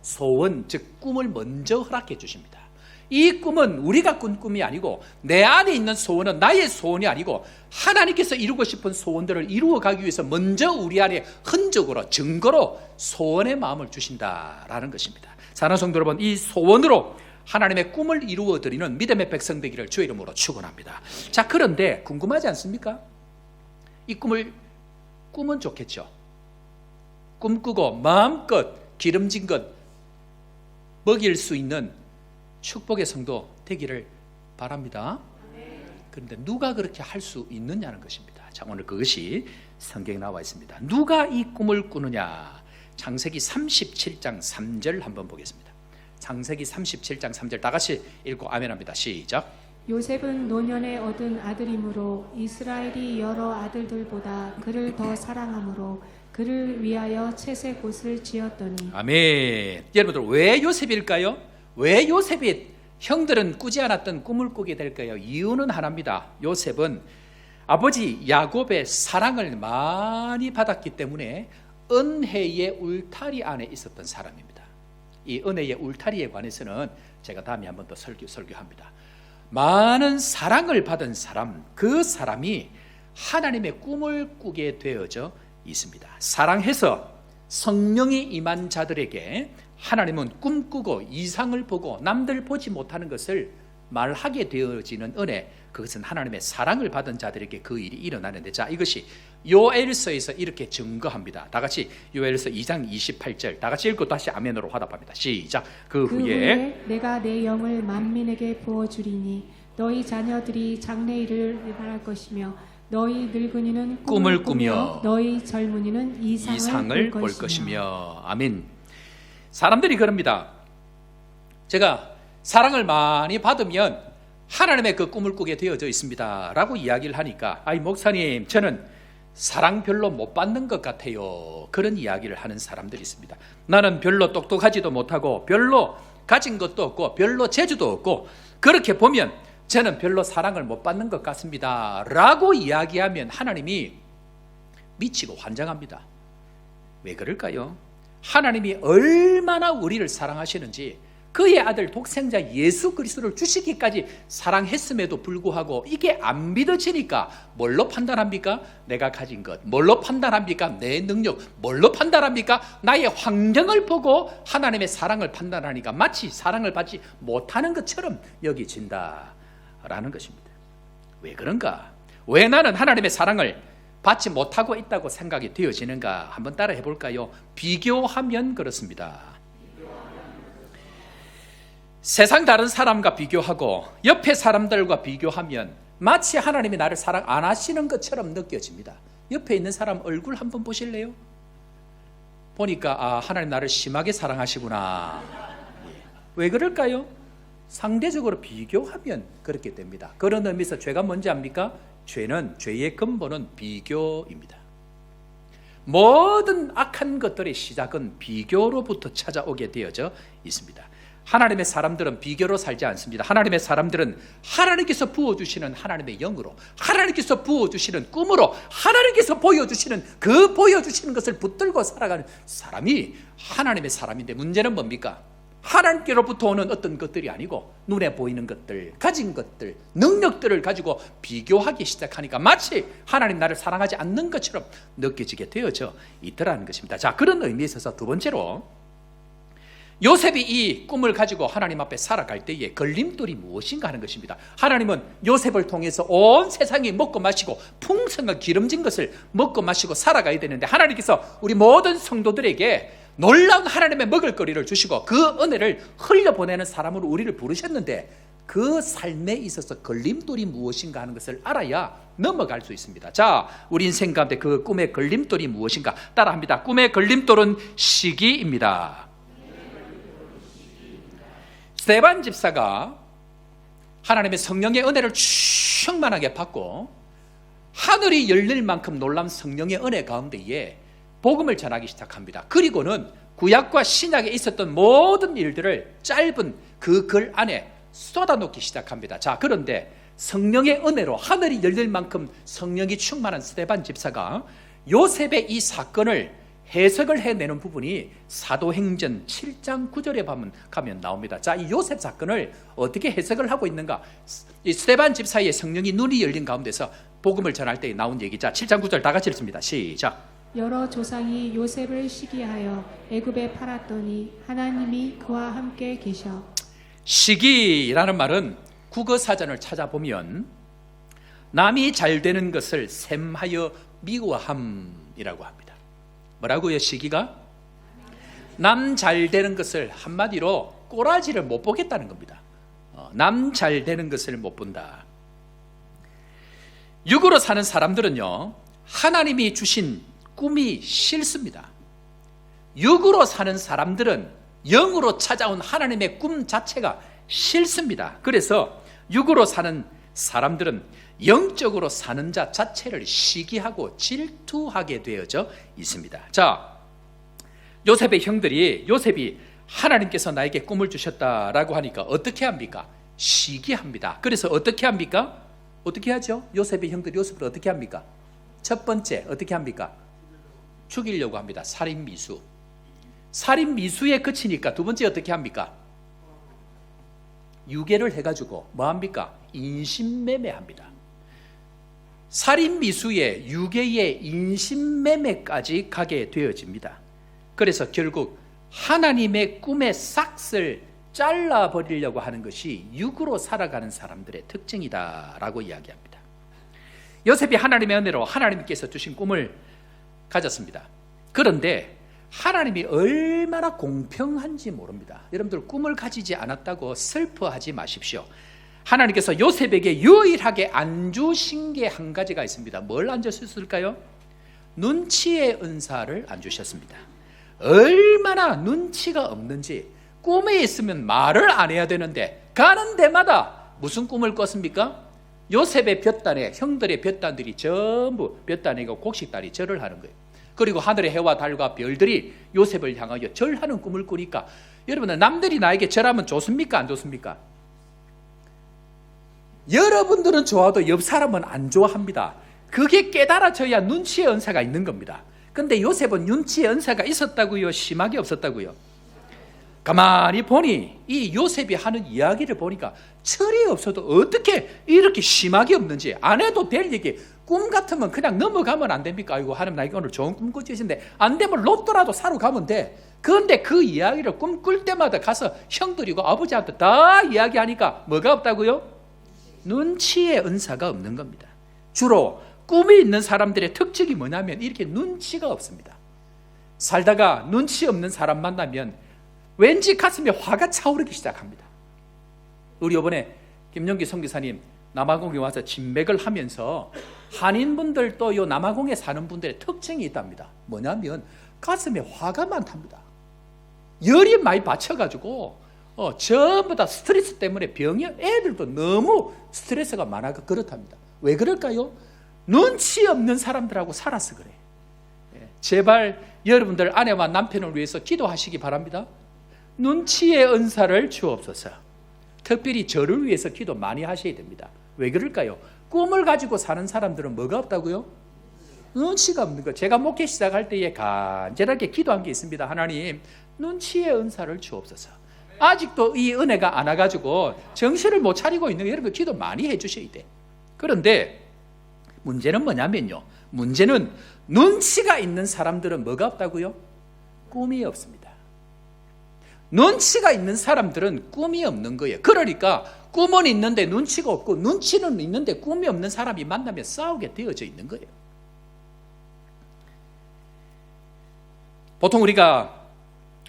소원, 즉 꿈을 먼저 허락해 주십니다. 이 꿈은 우리가 꾼 꿈이 아니고 내 안에 있는 소원은 나의 소원이 아니고 하나님께서 이루고 싶은 소원들을 이루어 가기 위해서 먼저 우리 안에 흔적으로 증거로 소원의 마음을 주신다라는 것입니다. 사랑하는 성도 여러분, 이 소원으로 하나님의 꿈을 이루어 드리는 믿음의 백성 되기를 주의 이름으로 축원합니다. 자, 그런데 궁금하지 않습니까? 이 꿈은 좋겠죠. 꿈꾸고 마음껏 기름진 것 먹일 수 있는 축복의 성도 되기를 바랍니다. 그런데 누가 그렇게 할 수 있느냐는 것입니다. 자, 오늘 그것이 성경에 나와 있습니다. 누가 이 꿈을 꾸느냐? 창세기 37장 3절 한번 보겠습니다. 창세기 37장 3절 다 같이 읽고 아멘합니다. 시작. 요셉은 노년에 얻은 아들이므로 이스라엘이 여러 아들들보다 그를 더 사랑하므로 그를 위하여 채색 옷을 지었더니. 아멘. 여러분들 왜 요셉일까요? 왜 요셉이 형들은 꾸지 않았던 꿈을 꾸게 될까요? 이유는 하나입니다. 요셉은 아버지 야곱의 사랑을 많이 받았기 때문에 은혜의 울타리 안에 있었던 사람입니다. 이 은혜의 울타리에 관해서는 제가 다음에 한번 더 설교합니다. 많은 사랑을 받은 사람, 그 사람이 하나님의 꿈을 꾸게 되어져 있습니다. 사랑해서 성령이 임한 자들에게 하나님은 꿈꾸고 이상을 보고 남들 보지 못하는 것을 말하게 되어지는 은혜, 그것은 하나님의 사랑을 받은 자들에게 그 일이 일어나는데, 자, 이것이 요엘서에서 이렇게 증거합니다. 다 같이 요엘서 2장 28절 다 같이 읽고 다시 아멘으로 화답합니다. 시작. 그 후에 내가 내 영을 만민에게 부어주리니 너희 자녀들이 장래일을 일어날 것이며 너희 늙은이는 꿈을 꾸며 너희 젊은이는 이상을 볼 것이며. 아멘. 사람들이 그럽니다. 제가 사랑을 많이 받으면 하나님의 그 꿈을 꾸게 되어져 있습니다 라고 이야기를 하니까, 아이 목사님, 저는 사랑 별로 못 받는 것 같아요, 그런 이야기를 하는 사람들이 있습니다. 나는 별로 똑똑하지도 못하고 별로 가진 것도 없고 별로 재주도 없고 그렇게 보면 저는 별로 사랑을 못 받는 것 같습니다 라고 이야기하면 하나님이 미치고 환장합니다. 왜 그럴까요? 하나님이 얼마나 우리를 사랑하시는지, 그의 아들 독생자 예수 그리스도를 주시기까지 사랑했음에도 불구하고 이게 안 믿어지니까 뭘로 판단합니까? 내가 가진 것. 뭘로 판단합니까? 내 능력. 뭘로 판단합니까? 나의 환경을 보고 하나님의 사랑을 판단하니까 마치 사랑을 받지 못하는 것처럼 여기진다라는 것입니다. 왜 그런가? 왜 나는 하나님의 사랑을 받지 못하고 있다고 생각이 되어지는가? 한번 따라 해볼까요? 비교하면 그렇습니다. 세상 다른 사람과 비교하고 옆에 사람들과 비교하면 마치 하나님이 나를 사랑 안 하시는 것처럼 느껴집니다. 옆에 있는 사람 얼굴 한번 보실래요? 보니까 하나님 나를 심하게 사랑하시구나. 왜 그럴까요? 상대적으로 비교하면 그렇게 됩니다. 그런 의미에서 죄가 뭔지 압니까? 죄의 근본은 비교입니다. 모든 악한 것들의 시작은 비교로부터 찾아오게 되어져 있습니다. 하나님의 사람들은 비교로 살지 않습니다. 하나님의 사람들은 하나님께서 부어주시는 하나님의 영으로, 하나님께서 부어주시는 꿈으로, 하나님께서 보여주시는 것을 붙들고 살아가는 사람이 하나님의 사람인데, 문제는 뭡니까? 하나님께로부터 오는 어떤 것들이 아니고 눈에 보이는 것들, 가진 것들, 능력들을 가지고 비교하기 시작하니까 마치 하나님 나를 사랑하지 않는 것처럼 느껴지게 되어져 있더라는 것입니다. 자, 그런 의미에 있어서 두 번째로 요셉이 이 꿈을 가지고 하나님 앞에 살아갈 때에 걸림돌이 무엇인가 하는 것입니다. 하나님은 요셉을 통해서 온 세상이 먹고 마시고 풍성한 기름진 것을 먹고 마시고 살아가야 되는데, 하나님께서 우리 모든 성도들에게 놀라운 하나님의 먹을거리를 주시고 그 은혜를 흘려보내는 사람으로 우리를 부르셨는데, 그 삶에 있어서 걸림돌이 무엇인가 하는 것을 알아야 넘어갈 수 있습니다. 자, 우리 인생 가운데 그 꿈의 걸림돌이 무엇인가 따라합니다. 꿈의 걸림돌은 시기입니다. 스데반 집사가 하나님의 성령의 은혜를 충만하게 받고 하늘이 열릴 만큼 놀라운 성령의 은혜 가운데에 복음을 전하기 시작합니다. 그리고는 구약과 신약에 있었던 모든 일들을 짧은 그 글 안에 쏟아놓기 시작합니다. 자, 그런데 성령의 은혜로 하늘이 열릴 만큼 성령이 충만한 스데반 집사가 요셉의 이 사건을 해석을 해내는 부분이 사도행전 7장 9절에 가면 나옵니다. 자, 이 요셉 사건을 어떻게 해석을 하고 있는가? 이 스데반 집사의 성령이 눈이 열린 가운데서 복음을 전할 때 나온 얘기. 자, 7장 9절 다 같이 읽습니다. 시작. 여러 조상이 요셉을 시기하여 애굽에 팔았더니 하나님이 그와 함께 계셔. 시기라는 말은 국어사전을 찾아보면 남이 잘 되는 것을 샘하여 미워함이라고 합니다. 뭐라고요? 시기가? 남 잘 되는 것을 한마디로 꼬라지를 못 보겠다는 겁니다. 남 잘 되는 것을 못 본다. 육으로 사는 사람들은요, 하나님이 주신 꿈이 싫습니다. 육으로 사는 사람들은 영으로 찾아온 하나님의 꿈 자체가 싫습니다. 그래서 육으로 사는 사람들은 영적으로 사는 자 자체를 시기하고 질투하게 되어져 있습니다. 자, 요셉의 형들이 요셉이 하나님께서 나에게 꿈을 주셨다라고 하니까 어떻게 합니까? 시기합니다. 그래서 어떻게 합니까? 어떻게 하죠? 요셉의 형들이 요셉을 어떻게 합니까? 첫 번째 어떻게 합니까? 죽이려고 합니다. 살인미수. 살인미수에 그치니까 두 번째 어떻게 합니까? 유괴를 해가지고 뭐 합니까? 인신매매합니다. 살인미수의 유괴의 인신매매까지 가게 되어집니다. 그래서 결국 하나님의 꿈의 싹을 잘라버리려고 하는 것이 육으로 살아가는 사람들의 특징이다라고 이야기합니다. 요셉이 하나님의 은혜로 하나님께서 주신 꿈을 가졌습니다. 그런데 하나님이 얼마나 공평한지 모릅니다. 여러분들 꿈을 가지지 않았다고 슬퍼하지 마십시오. 하나님께서 요셉에게 유일하게 안 주신 게 한 가지가 있습니다. 뭘 안 주셨을까요? 눈치의 은사를 안 주셨습니다. 얼마나 눈치가 없는지, 꿈에 있으면 말을 안 해야 되는데 가는 데마다 무슨 꿈을 꿨습니까? 요셉의 볕단에 형들의 볕단들이 전부 볕단이고 곡식단이 절을 하는 거예요. 그리고 하늘의 해와 달과 별들이 요셉을 향하여 절하는 꿈을 꾸니까 여러분은 남들이 나에게 절하면 좋습니까? 안 좋습니까? 여러분들은 좋아도 옆 사람은 안 좋아합니다. 그게 깨달아져야 눈치의 은사가 있는 겁니다. 근데 요셉은 눈치의 은사가 있었다고요? 심하게 없었다고요? 가만히 보니 이 요셉이 하는 이야기를 보니까 철이 없어도 어떻게 이렇게 심하게 없는지, 안 해도 될 얘기, 꿈 같으면 그냥 넘어가면 안 됩니까? 아이고 하나님 나에게 오늘 좋은 꿈 꾸시는데 안 되면 로또라도 사러 가면 돼. 그런데 그 이야기를 꿈 꿀 때마다 가서 형들이고 아버지한테 다 이야기하니까 뭐가 없다고요? 눈치의 은사가 없는 겁니다. 주로 꿈이 있는 사람들의 특징이 뭐냐면 이렇게 눈치가 없습니다. 살다가 눈치 없는 사람 만나면 왠지 가슴에 화가 차오르기 시작합니다. 우리 이번에 김영기 선교사님 남아공에 와서 진맥을 하면서 한인분들도 요 남아공에 사는 분들의 특징이 있답니다. 뭐냐면 가슴에 화가 많답니다. 열이 많이 받쳐가지고 전부 다 스트레스 때문에 병이, 애들도 너무 스트레스가 많아서 그렇답니다. 왜 그럴까요? 눈치 없는 사람들하고 살아서 그래. 제발 여러분들 아내와 남편을 위해서 기도하시기 바랍니다. 눈치의 은사를 주옵소서. 특별히 저를 위해서 기도 많이 하셔야 됩니다. 왜 그럴까요? 꿈을 가지고 사는 사람들은 뭐가 없다고요? 눈치가 없는 거. 제가 목회 시작할 때에 간절하게 기도한 게 있습니다. 하나님, 눈치의 은사를 주옵소서. 아직도 이 은혜가 안 와가지고 정신을 못 차리고 있는 여러분 기도 많이 해주셔야 돼. 그런데 문제는 뭐냐면요, 문제는 눈치가 있는 사람들은 뭐가 없다고요? 꿈이 없습니다. 눈치가 있는 사람들은 꿈이 없는 거예요. 그러니까 꿈은 있는데 눈치가 없고 눈치는 있는데 꿈이 없는 사람이 만나면 싸우게 되어져 있는 거예요. 보통 우리가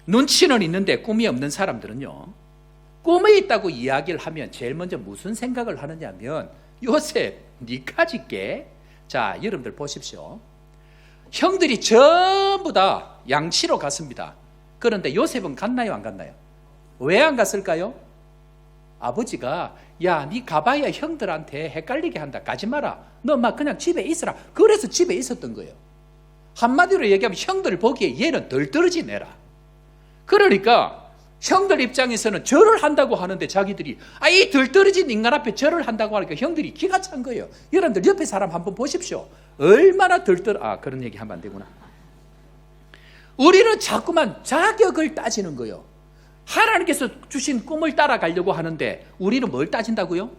눈치는 있는데 꿈이 없는 사람들은요, 꿈이 있다고 이야기를 하면 제일 먼저 무슨 생각을 하느냐면, 요셉 니까 짓게? 자, 여러분들 보십시오. 형들이 전부 다 양치로 갔습니다. 그런데 요셉은 갔나요, 안 갔나요? 왜 안 갔을까요? 아버지가 야, 네 가봐야 형들한테 헷갈리게 한다. 가지 마라. 너 막 그냥 집에 있으라. 그래서 집에 있었던 거예요. 한마디로 얘기하면 형들 보기에 얘는 덜 떨어지네라. 그러니까 형들 입장에서는 절을 한다고 하는데 자기들이 이 덜 떨어진 인간 앞에 절을 한다고 하니까 형들이 기가 찬 거예요. 여러분들 옆에 사람 한번 보십시오. 얼마나 그런 얘기 하면 안 되구나. 우리는 자꾸만 자격을 따지는 거예요. 하나님께서 주신 꿈을 따라가려고 하는데 우리는 뭘 따진다고요?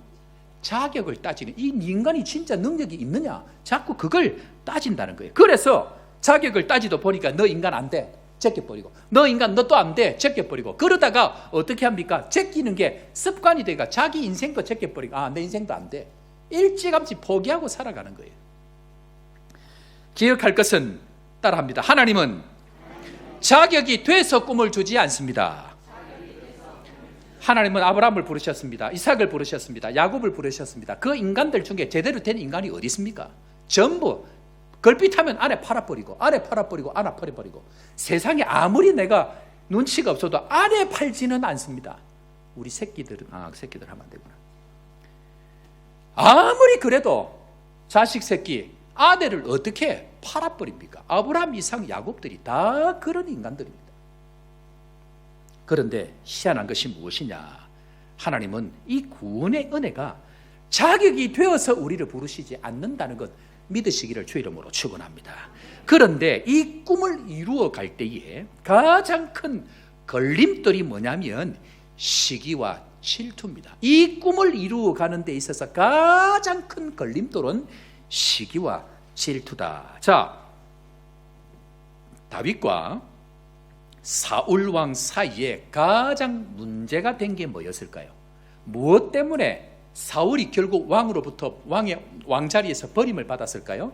자격을 따지는. 이 인간이 진짜 능력이 있느냐? 자꾸 그걸 따진다는 거예요. 그래서 자격을 따지도 보니까 너 인간 안 돼. 제껴버리고. 너 인간 너 또 안 돼. 제껴버리고. 그러다가 어떻게 합니까? 제끼는 게 습관이 되니까 자기 인생도 제껴버리고 내 인생도 안 돼. 일찌감치 포기하고 살아가는 거예요. 기억할 것은 따라합니다. 하나님은 자격이 돼서 꿈을 주지 않습니다. 하나님은 아브라함을 부르셨습니다. 이삭을 부르셨습니다. 야곱을 부르셨습니다. 그 인간들 중에 제대로 된 인간이 어디 있습니까? 전부 걸핏하면 안에 팔아버리고 세상에 아무리 내가 눈치가 없어도 안에 팔지는 않습니다. 우리 새끼들은 새끼들 하면 안 되구나. 아무리 그래도 자식 새끼 아내를 어떻게 팔아버립니까? 아브라함, 이삭, 야곱들이 다 그런 인간들입니다. 그런데 희한한 것이 무엇이냐? 하나님은 이 구원의 은혜가 자격이 되어서 우리를 부르시지 않는다는 것 믿으시기를 주 이름으로 축원합니다. 그런데 이 꿈을 이루어 갈 때에 가장 큰 걸림돌이 뭐냐면 시기와 질투입니다. 이 꿈을 이루어 가는 데 있어서 가장 큰 걸림돌은 시기와 질투다. 자, 다윗과 사울 왕 사이에 가장 문제가 된 게 뭐였을까요? 무엇 때문에 사울이 결국 왕으로부터 왕자리에서 버림을 받았을까요?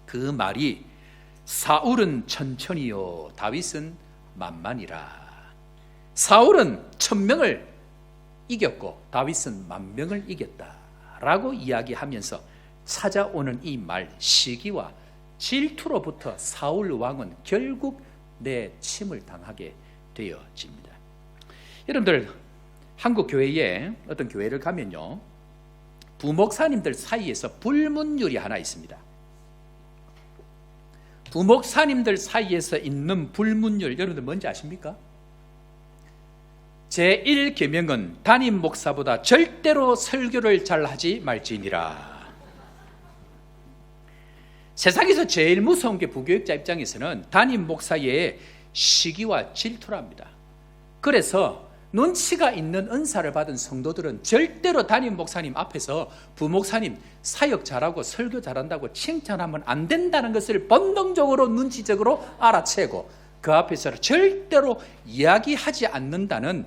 그 말이 사울은 천천히요 다윗은 만만이라. 사울은 1000명을 이겼고 다윗은 10,000명을 이겼다라고 이야기하면서 찾아오는 이 말 시기와 질투로부터 사울 왕은 결국 내침을 당하게 되어집니다. 여러분들 한국 교회에 어떤 교회를 가면요 부목사님들 사이에서 불문율이 하나 있습니다. 부목사님들 사이에서 있는 불문율 여러분들 뭔지 아십니까? 제1계명은 담임 목사보다 절대로 설교를 잘하지 말지니라. 세상에서 제일 무서운 게 부교육자 입장에서는 담임 목사의 시기와 질투랍니다. 그래서 눈치가 있는 은사를 받은 성도들은 절대로 담임 목사님 앞에서 부목사님 사역 잘하고 설교 잘한다고 칭찬하면 안 된다는 것을 본능적으로 눈치적으로 알아채고 그 앞에서 절대로 이야기하지 않는다는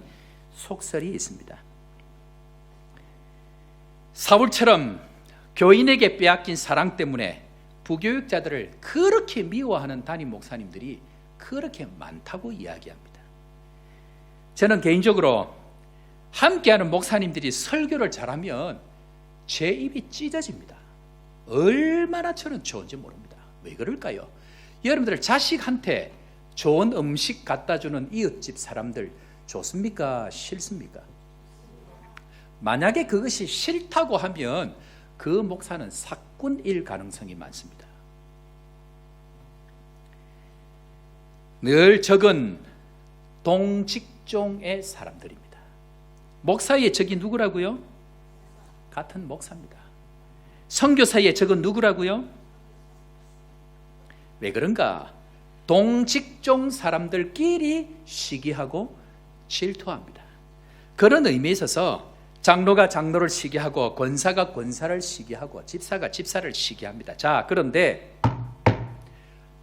속설이 있습니다. 사울처럼 교인에게 빼앗긴 사랑 때문에 부교육자들을 그렇게 미워하는 담임 목사님들이 그렇게 많다고 이야기합니다. 저는 개인적으로 함께하는 목사님들이 설교를 잘하면 제 입이 찢어집니다. 얼마나 저는 좋은지 모릅니다. 왜 그럴까요? 여러분들 자식한테 좋은 음식 갖다 주는 이웃집 사람들 좋습니까? 싫습니까? 만약에 그것이 싫다고 하면 그 목사는 사꾼일 가능성이 많습니다. 늘 적은 동직종의 사람들입니다. 목사의 적이 누구라고요? 같은 목사입니다. 선교사의 적은 누구라고요? 왜 그런가? 동직종 사람들끼리 시기하고 질투합니다. 그런 의미에 있어서 장로가 장로를 시기하고 권사가 권사를 시기하고 집사가 집사를 시기합니다. 자, 그런데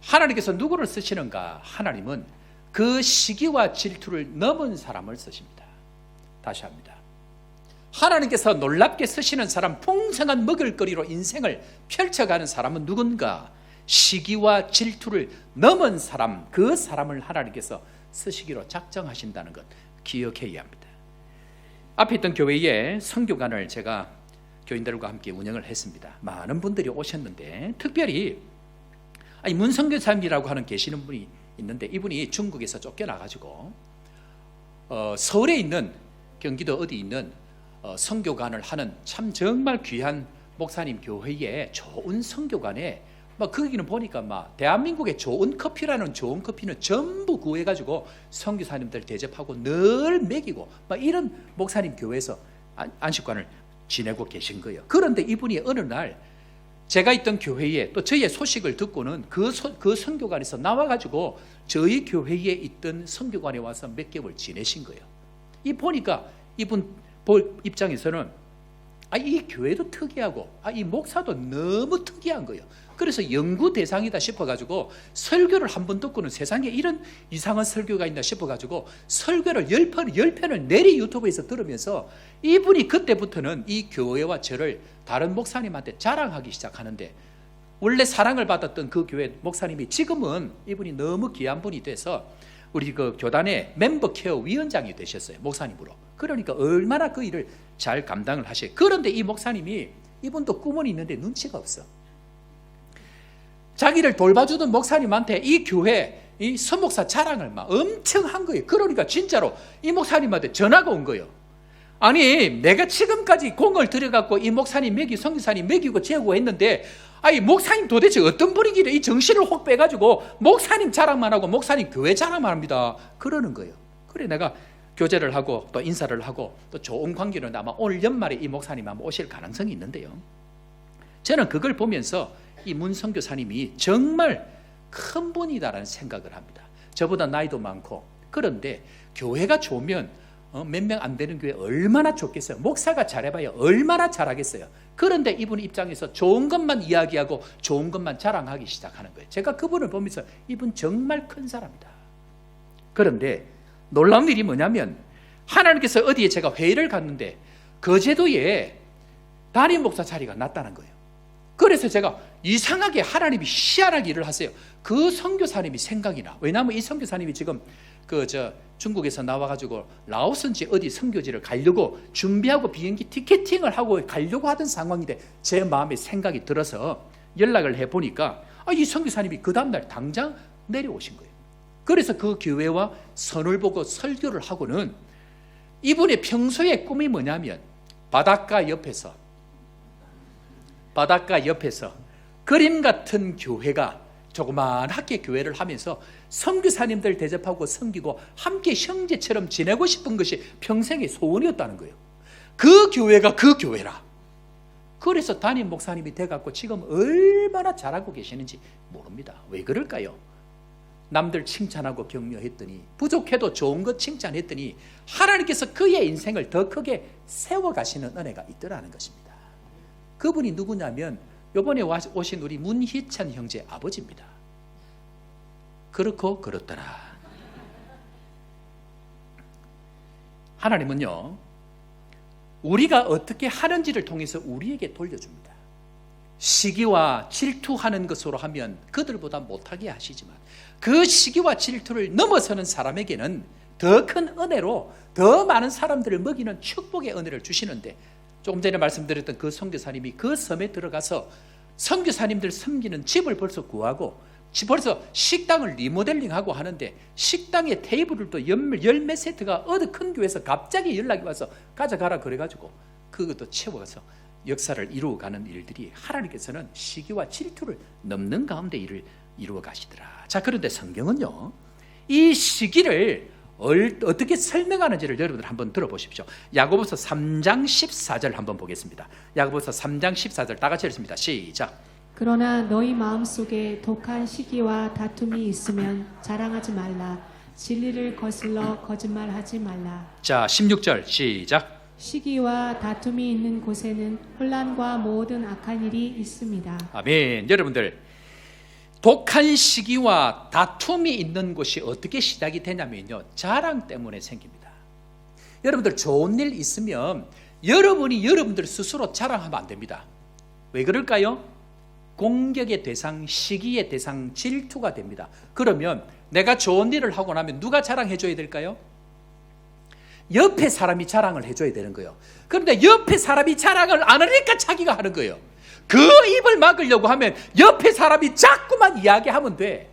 하나님께서 누구를 쓰시는가? 하나님은 그 시기와 질투를 넘은 사람을 쓰십니다. 다시 합니다. 하나님께서 놀랍게 쓰시는 사람, 풍성한 먹을거리로 인생을 펼쳐가는 사람은 누군가? 시기와 질투를 넘은 사람, 그 사람을 하나님께서 쓰시기로 작정하신다는 것 기억해야 합니다. 앞에 있던 교회에 선교관을 제가 교인들과 함께 운영을 했습니다. 많은 분들이 오셨는데 특별히 문선교사님이라고 하는 계시는 분이 있는데 이분이 중국에서 쫓겨나가지고 서울에 있는 경기도 어디 있는 선교관을 하는 참 정말 귀한 목사님 교회에 좋은 선교관에 막 거기는 보니까 막 대한민국의 좋은 커피라는 좋은 커피는 전부 구해가지고 선교사님들 대접하고 늘 먹이고 막 이런 목사님 교회에서 안식관을 지내고 계신 거예요. 그런데 이분이 어느 날 제가 있던 교회에 또 저희의 소식을 듣고는 그 선교관에서 나와가지고 저희 교회에 있던 선교관에 와서 몇 개월 지내신 거예요. 이 보니까 이분 입장에서는 이 교회도 특이하고 이 목사도 너무 특이한 거예요. 그래서 연구 대상이다 싶어가지고 설교를 한 번 듣고는 세상에 이런 이상한 설교가 있나 싶어가지고 설교를 10편을 내리 유튜브에서 들으면서 이분이 그때부터는 이 교회와 저를 다른 목사님한테 자랑하기 시작하는데, 원래 사랑을 받았던 그 교회 목사님이 지금은 이분이 너무 귀한 분이 돼서 우리 그 교단의 멤버 케어 위원장이 되셨어요. 목사님으로. 그러니까 얼마나 그 일을 잘 감당을 하셔요. 그런데 이 목사님이, 이분도 꿈은 있는데 눈치가 없어. 자기를 돌봐주던 목사님한테 이 교회 이 서목사 자랑을 막 엄청 한 거예요. 그러니까 진짜로 이 목사님한테 전화가 온 거예요. 아니, 내가 지금까지 공을 들여갖고 이 목사님 선교사님 먹이고 재우고 했는데, 아니 목사님 도대체 어떤 분이길래 이 정신을 혹 빼가지고 목사님 자랑만 하고 목사님 교회 자랑만 합니다. 그러는 거예요. 그래 내가 교제를 하고 또 인사를 하고 또 좋은 관계로 아마 오늘 연말에 이 목사님 아마 오실 가능성이 있는데요. 저는 그걸 보면서 이 문 선교사님이 정말 큰 분이다라는 생각을 합니다. 저보다 나이도 많고, 그런데 교회가 좋으면 몇 명 안 되는 교회 얼마나 좋겠어요. 목사가 잘해봐야 얼마나 잘하겠어요. 그런데 이분 입장에서 좋은 것만 이야기하고 좋은 것만 자랑하기 시작하는 거예요. 제가 그분을 보면서 이분 정말 큰 사람이다. 그런데 놀라운 일이 뭐냐면, 하나님께서 어디에 제가 회의를 갔는데 거제도에 담임 목사 자리가 났다는 거예요. 그래서 제가 이상하게 하나님이 희한하게 일을 하세요. 그 선교사님이 생각이 나. 왜냐하면 이 선교사님이 지금 중국에서 나와가지고 라오스인지 어디 선교지를 가려고 준비하고 비행기 티켓팅을 하고 가려고 하던 상황인데 제 마음에 생각이 들어서 연락을 해보니까 이 선교사님이 그 다음날 당장 내려오신 거예요. 그래서 그 교회와 선을 보고 설교를 하고는, 이분의 평소의 꿈이 뭐냐면 바닷가 옆에서 그림 같은 교회가 조그만하게 교회를 하면서 선교사님들 대접하고 섬기고 함께 형제처럼 지내고 싶은 것이 평생의 소원이었다는 거예요. 그 교회가 그 교회라. 그래서 담임 목사님이 돼갖고 지금 얼마나 잘하고 계시는지 모릅니다. 왜 그럴까요? 남들 칭찬하고 격려했더니, 부족해도 좋은 것 칭찬했더니 하나님께서 그의 인생을 더 크게 세워가시는 은혜가 있더라는 것입니다. 그분이 누구냐면 이번에 오신 우리 문희찬 형제 아버지입니다. 그렇고 그렇더라. 하나님은요, 우리가 어떻게 하는지를 통해서 우리에게 돌려줍니다. 시기와 질투하는 것으로 하면 그들보다 못하게 하시지만, 그 시기와 질투를 넘어서는 사람에게는 더 큰 은혜로 더 많은 사람들을 먹이는 축복의 은혜를 주시는데, 조금 전에 말씀드렸던 그 선교사님이 그 섬에 들어가서 선교사님들 섬기는 집을 벌써 구하고 벌써 식당을 리모델링하고 하는데, 식당의 테이블도 열몇 세트가 어느 큰 교회에서 갑자기 연락이 와서 가져가라 그래가지고 그것도 채워가서 역사를 이루어가는 일들이, 하나님께서는 시기와 질투를 넘는 가운데 일을 이루어 가시더라. 자, 그런데 성경은요, 이 시기를 어떻게 설명하는지를 여러분들 한번 들어보십시오. 야고보서 3장 14절 한번 보겠습니다. 야고보서 3장 14절 다 같이 읽습니다. 시작. 그러나 너희 마음속에 독한 시기와 다툼이 있으면 자랑하지 말라. 진리를 거슬러 거짓말하지 말라. 자, 16절 시작. 시기와 다툼이 있는 곳에는 혼란과 모든 악한 일이 있습니다. 아멘. 여러분들, 독한 시기와 다툼이 있는 곳이 어떻게 시작이 되냐면요, 자랑 때문에 생깁니다. 여러분들, 좋은 일 있으면 여러분이 여러분들 스스로 자랑하면 안 됩니다. 왜 그럴까요? 공격의 대상, 시기의 대상, 질투가 됩니다. 그러면 내가 좋은 일을 하고 나면 누가 자랑해 줘야 될까요? 옆에 사람이 자랑을 해줘야 되는 거예요. 그런데 옆에 사람이 자랑을 안 하니까 자기가 하는 거예요. 그 입을 막으려고 하면 옆에 사람이 자꾸만 이야기하면 돼.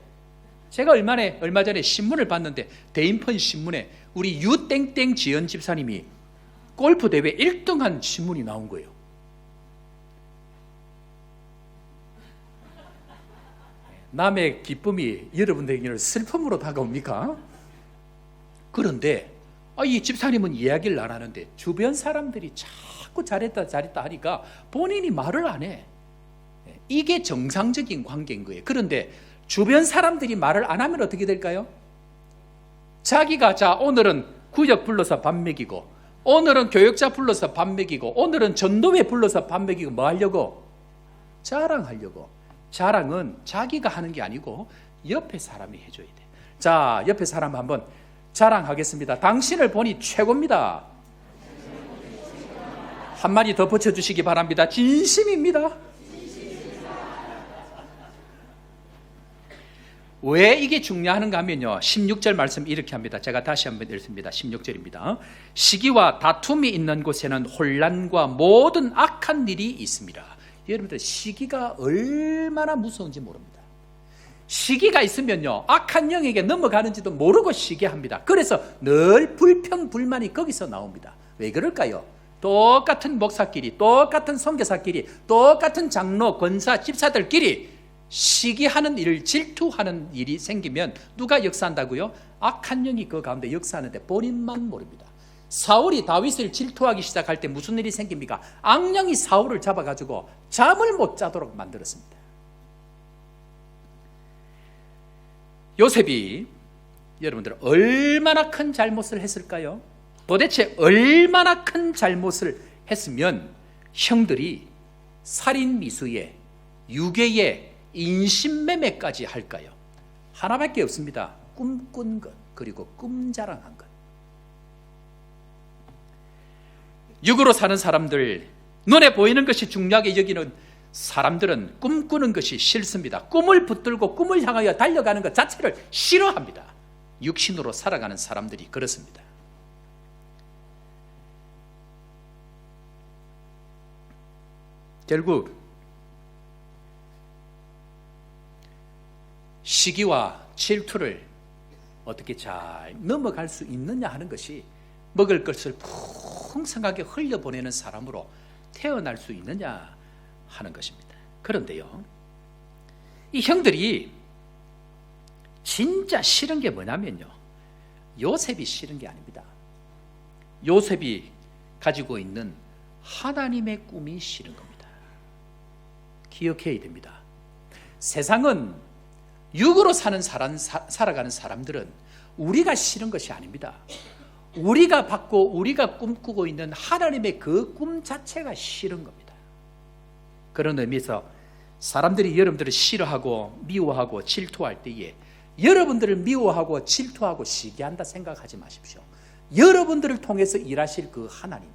제가 얼마 전에 신문을 봤는데, 대인펀 신문에 우리 유땡땡 지연 집사님이 골프 대회 1등한 신문이 나온 거예요. 남의 기쁨이 여러분들에게는 슬픔으로 다가옵니까? 그런데 이 집사님은 이야기를 안 하는데 주변 사람들이 자꾸 잘했다 하니까 본인이 말을 안 해. 이게 정상적인 관계인 거예요. 그런데 주변 사람들이 말을 안 하면 어떻게 될까요? 자기가 오늘은 구역 불러서 밥 먹이고, 오늘은 교역자 불러서 밥 먹이고, 오늘은 전도회 불러서 밥 먹이고, 뭐 하려고? 자랑하려고. 자랑은 자기가 하는 게 아니고 옆에 사람이 해줘야 돼. 자, 옆에 사람 한번 자랑하겠습니다. 당신을 보니 최고입니다. 한마디 더 붙여주시기 바랍니다. 진심입니다. 왜 이게 중요한가 하면요, 16절 말씀 이렇게 합니다. 제가 다시 한번 읽습니다. 16절입니다. 시기와 다툼이 있는 곳에는 혼란과 모든 악한 일이 있습니다. 여러분들, 시기가 얼마나 무서운지 모릅니다. 시기가 있으면요, 악한 영에게 넘어가는지도 모르고 시기합니다. 그래서 늘 불평 불만이 거기서 나옵니다. 왜 그럴까요? 똑같은 목사끼리, 똑같은 선교사끼리, 똑같은 장로, 권사, 집사들끼리 시기하는 일을, 질투하는 일이 생기면 누가 역사한다고요? 악한 영이 그 가운데 역사하는데 본인만 모릅니다. 사울이 다윗을 질투하기 시작할 때 무슨 일이 생깁니까? 악령이 사울을 잡아가지고 잠을 못 자도록 만들었습니다. 요셉이 여러분들 얼마나 큰 잘못을 했을까요? 도대체 얼마나 큰 잘못을 했으면 형들이 살인 미수에, 유괴에, 인신매매까지 할까요? 하나밖에 없습니다. 꿈꾼 것, 그리고 꿈자랑한 것. 육으로 사는 사람들, 눈에 보이는 것이 중요하게 여기는 사람들은 꿈꾸는 것이 싫습니다. 꿈을 붙들고 꿈을 향하여 달려가는 것 자체를 싫어합니다. 육신으로 살아가는 사람들이 그렇습니다. 결국 시기와 질투를 어떻게 잘 넘어갈 수 있느냐 하는 것이, 먹을 것을 풍성하게 흘려보내는 사람으로 태어날 수 있느냐 하는 것입니다. 그런데요, 이 형들이 진짜 싫은 게 뭐냐면요, 요셉이 싫은 게 아닙니다. 요셉이 가지고 있는 하나님의 꿈이 싫은 겁니다. 기억해야 됩니다. 세상은 육으로 살아가는 사람들은 우리가 싫은 것이 아닙니다. 우리가 받고 우리가 꿈꾸고 있는 하나님의 그 꿈 자체가 싫은 겁니다. 그런 의미에서 사람들이 여러분들을 싫어하고 미워하고 질투할 때에 여러분들을 미워하고 질투하고 시기한다 생각하지 마십시오. 여러분들을 통해서 일하실 그 하나님,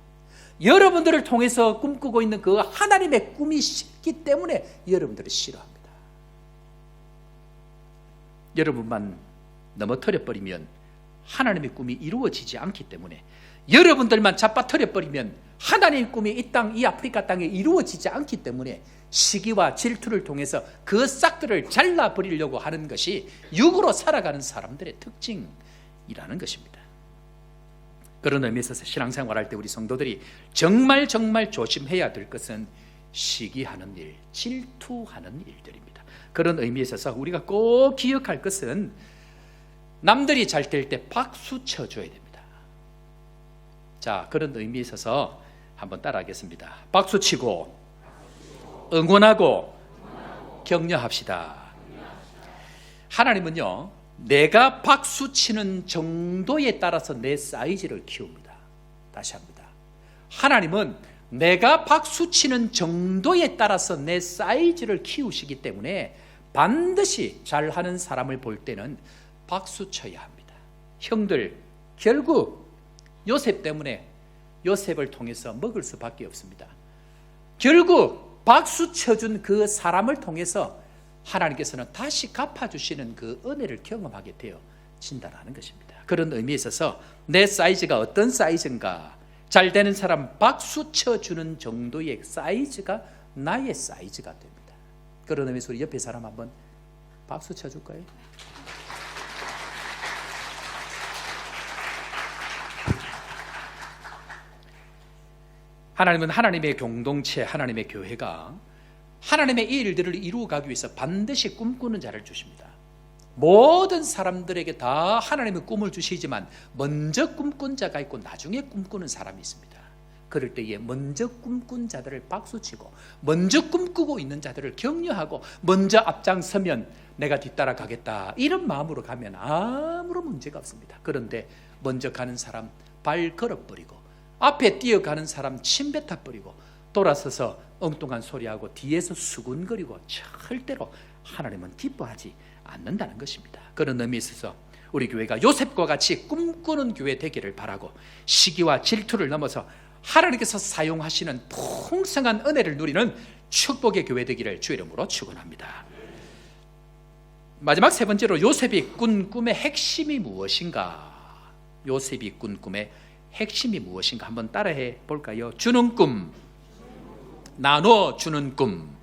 여러분들을 통해서 꿈꾸고 있는 그 하나님의 꿈이 싫기 때문에 여러분들을 싫어합니다. 여러분만 넘어뜨려버리면 하나님의 꿈이 이루어지지 않기 때문에, 여러분들만 잡아뜨려버리면 하나님의 꿈이 이 땅, 이 아프리카 땅에 이루어지지 않기 때문에 시기와 질투를 통해서 그 싹들을 잘라버리려고 하는 것이 육으로 살아가는 사람들의 특징이라는 것입니다. 그런 의미에서 신앙생활할 때 우리 성도들이 정말 조심해야 될 것은 시기하는 일, 질투하는 일들입니다. 그런 의미에 있어서 우리가 꼭 기억할 것은 남들이 잘 될 때 박수 쳐줘야 됩니다. 자, 그런 의미에 있어서 한번 따라하겠습니다. 박수 치고 응원하고 격려합시다. 하나님은요, 내가 박수 치는 정도에 따라서 내 사이즈를 키웁니다. 다시 합니다. 하나님은 내가 박수 치는 정도에 따라서 내 사이즈를 키우시기 때문에 반드시 잘하는 사람을 볼 때는 박수 쳐야 합니다. 형들, 결국 요셉 때문에 요셉을 통해서 먹을 수밖에 없습니다. 결국 박수 쳐준 그 사람을 통해서 하나님께서는 다시 갚아주시는 그 은혜를 경험하게 되어진다는 것입니다. 그런 의미에 있어서 내 사이즈가 어떤 사이즈인가, 잘 되는 사람 박수 쳐주는 정도의 사이즈가 나의 사이즈가 됩니다. 그런 의미에서 우리 옆에 사람 한번 박수 쳐줄까요? 하나님은 하나님의 공동체, 하나님의 교회가 하나님의 이 일들을 이루어가기 위해서 반드시 꿈꾸는 자를 주십니다. 모든 사람들에게 다 하나님의 꿈을 주시지만 먼저 꿈꾼 자가 있고 나중에 꿈꾸는 사람이 있습니다. 그럴 때에 먼저 꿈꾼 자들을 박수치고 먼저 꿈꾸고 있는 자들을 격려하고 먼저 앞장서면 내가 뒤따라 가겠다, 이런 마음으로 가면 아무런 문제가 없습니다. 그런데 먼저 가는 사람 발 걸어버리고 앞에 뛰어가는 사람 침 뱉어버리고 돌아서서 엉뚱한 소리하고 뒤에서 수군거리고 절대로 하나님은 기뻐하지 않는다는 것입니다. 그런 의미에 있어서 우리 교회가 요셉과 같이 꿈꾸는 교회 되기를 바라고, 시기와 질투를 넘어서 하나님께서 사용하시는 풍성한 은혜를 누리는 축복의 교회 되기를 주의 이름으로 축원합니다. 마지막 세 번째로, 요셉이 꾼 꿈의 핵심이 무엇인가? 요셉이 꾼 꿈의 핵심이 무엇인가 한번 따라해 볼까요? 주는 꿈, 나눠주는 꿈.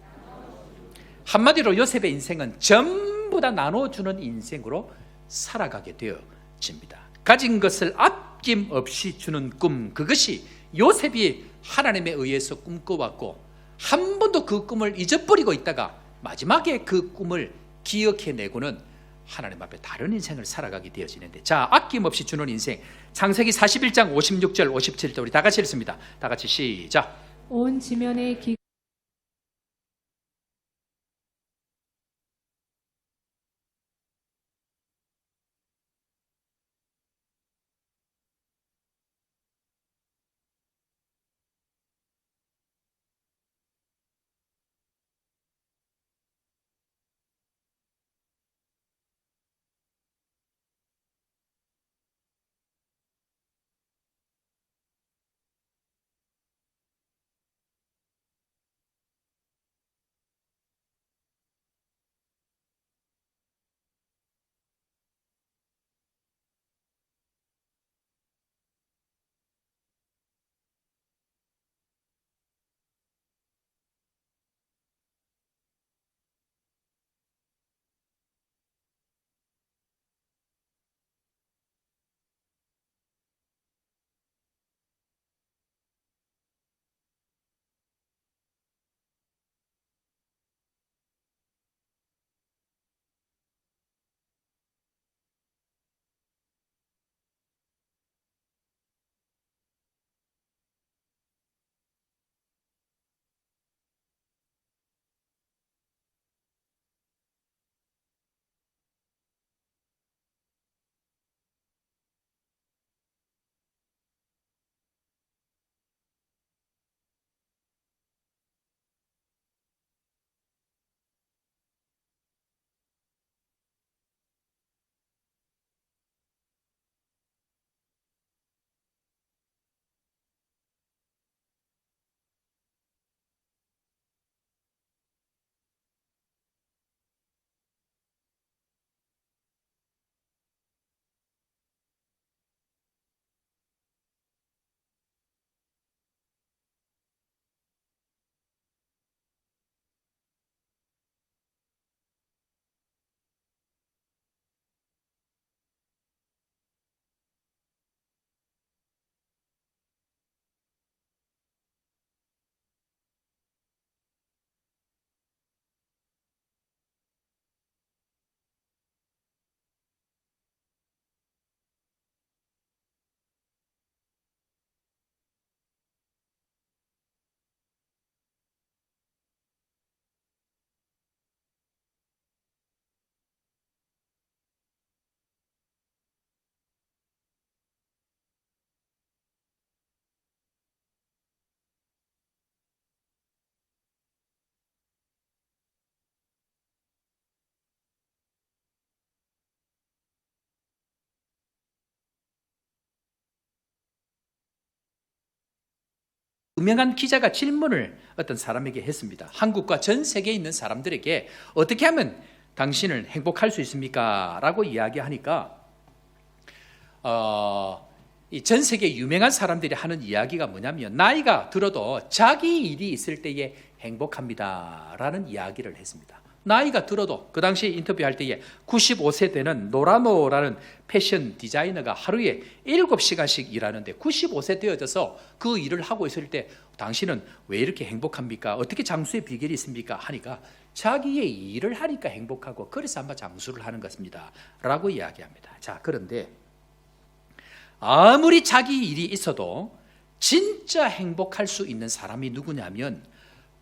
한마디로 요셉의 인생은 전부 다 나눠주는 인생으로 살아가게 되어집니다. 가진 것을 아낌없이 주는 꿈, 그것이 요셉이 하나님에 의해서 꿈꿔왔고 한 번도 그 꿈을 잊어버리고 있다가 마지막에 그 꿈을 기억해내고는 하나님 앞에 다른 인생을 살아가게 되어지는데, 자, 아낌없이 주는 인생, 창세기 41장 56절 57절 우리 다 같이 읽습니다. 다 같이 시작. 온 지면에 유명한 기자가 질문을 어떤 사람에게 했습니다. 한국과 전 세계에 있는 사람들에게 어떻게 하면 당신은 행복할 수 있습니까? 라고 이야기하니까 이 전 세계 유명한 사람들이 하는 이야기가 뭐냐면, 나이가 들어도 자기 일이 있을 때에 행복합니다 라는 이야기를 했습니다. 나이가 들어도 그 당시 인터뷰할 때에 95세 되는 노라노라는 패션 디자이너가 하루에 7시간씩 일하는데 95세 되어져서 그 일을 하고 있을 때 당신은 왜 이렇게 행복합니까? 어떻게 장수의 비결이 있습니까? 하니까 자기의 일을 하니까 행복하고 그래서 아마 장수를 하는 것입니다 라고 이야기합니다. 자, 그런데 아무리 자기 일이 있어도 진짜 행복할 수 있는 사람이 누구냐면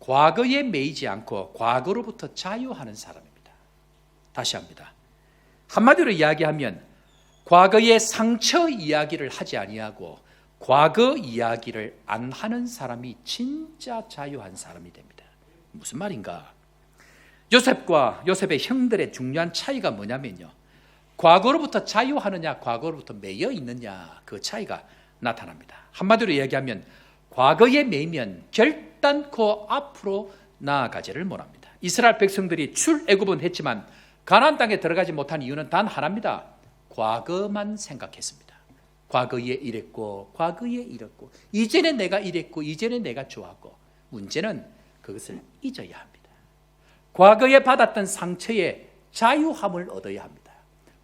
과거에 매이지 않고 과거로부터 자유하는 사람입니다. 다시 합니다. 한마디로 이야기하면 과거의 상처 이야기를 하지 아니하고 과거 이야기를 안 하는 사람이 진짜 자유한 사람이 됩니다. 무슨 말인가? 요셉과 요셉의 형들의 중요한 차이가 뭐냐면요, 과거로부터 자유하느냐 과거로부터 매여 있느냐, 그 차이가 나타납니다. 한마디로 이야기하면 과거에 매이면 결단코 앞으로 나아가지를 못합니다. 이스라엘 백성들이 출애굽은 했지만 가나안 땅에 들어가지 못한 이유는 단 하나입니다. 과거만 생각했습니다. 과거에 이랬고 과거에 이랬고 이전에 내가 이랬고 이전에 내가 좋았고, 문제는 그것을 잊어야 합니다. 과거에 받았던 상처에 자유함을 얻어야 합니다.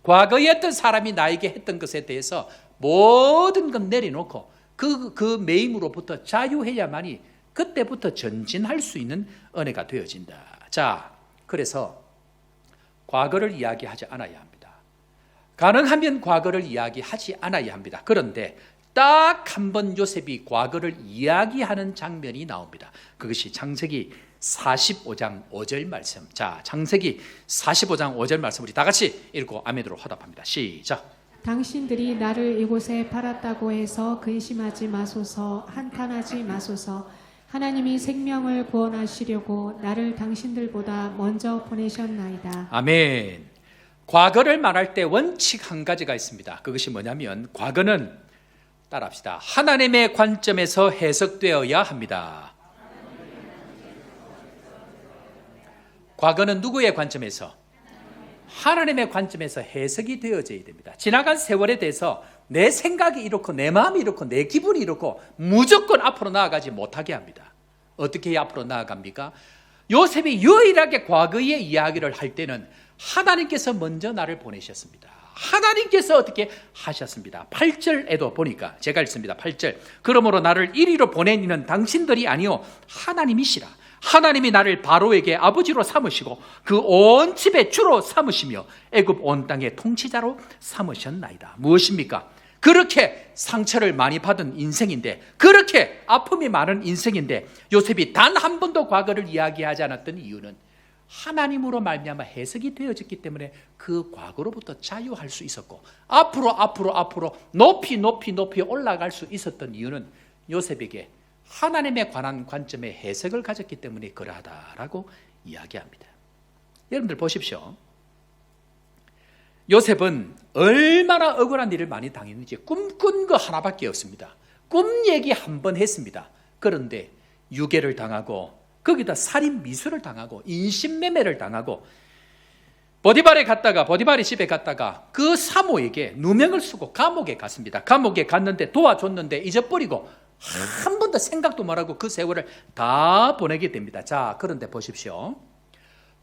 과거에 어떤 사람이 나에게 했던 것에 대해서 모든 것 내려놓고 그 매임으로부터 자유해야만이 그때부터 전진할 수 있는 은혜가 되어진다. 자, 그래서 과거를 이야기하지 않아야 합니다. 가능하면 과거를 이야기하지 않아야 합니다. 그런데 딱 한 번 요셉이 과거를 이야기하는 장면이 나옵니다. 그것이 창세기 45장 5절 말씀. 자, 창세기 45장 5절 말씀 우리 다 같이 읽고 아멘으로 화답합니다. 시작. 당신들이 나를 이곳에 팔았다고 해서 근심하지 마소서, 한탄하지 마소서. 하나님이 생명을 구원하시려고 나를 당신들보다 먼저 보내셨나이다. 아멘. 과거를 말할 때 원칙 한 가지가 있습니다. 그것이 뭐냐면 과거는, 따라합시다, 하나님의 관점에서 해석되어야 합니다. 과거는 누구의 관점에서? 하나님의 관점에서 해석이 되어져야 됩니다. 지나간 세월에 대해서 내 생각이 이렇고 내 마음이 이렇고 내 기분이 이렇고 무조건 앞으로 나아가지 못하게 합니다. 어떻게 앞으로 나아갑니까? 요셉이 유일하게 과거의 이야기를 할 때는 하나님께서 먼저 나를 보내셨습니다. 하나님께서 어떻게 하셨습니다. 8절에도 보니까 제가 읽습니다. 8절. 그러므로 나를 이리로 보낸 이는 당신들이 아니요 하나님이시라. 하나님이 나를 바로에게 아버지로 삼으시고 그 온 집의 주로 삼으시며 애굽 온 땅의 통치자로 삼으셨나이다. 무엇입니까? 그렇게 상처를 많이 받은 인생인데, 그렇게 아픔이 많은 인생인데 요셉이 단 한 번도 과거를 이야기하지 않았던 이유는 하나님으로 말미암아 해석이 되어졌기 때문에 그 과거로부터 자유할 수 있었고 앞으로 높이 올라갈 수 있었던 이유는 요셉에게 하나님에 관한 관점의 해석을 가졌기 때문에 그러하다라고 이야기합니다. 여러분들 보십시오. 요셉은 얼마나 억울한 일을 많이 당했는지 꿈꾼 거 하나밖에 없습니다. 꿈 얘기 한 번 했습니다. 그런데 유괴를 당하고 거기다 살인 미수를 당하고 인신매매를 당하고 보디발의 집에 갔다가 그 사모에게 누명을 쓰고 감옥에 갔습니다. 감옥에 갔는데 도와줬는데 잊어버리고 한 번도 생각도 못하고 그 세월을 다 보내게 됩니다. 자, 그런데 보십시오.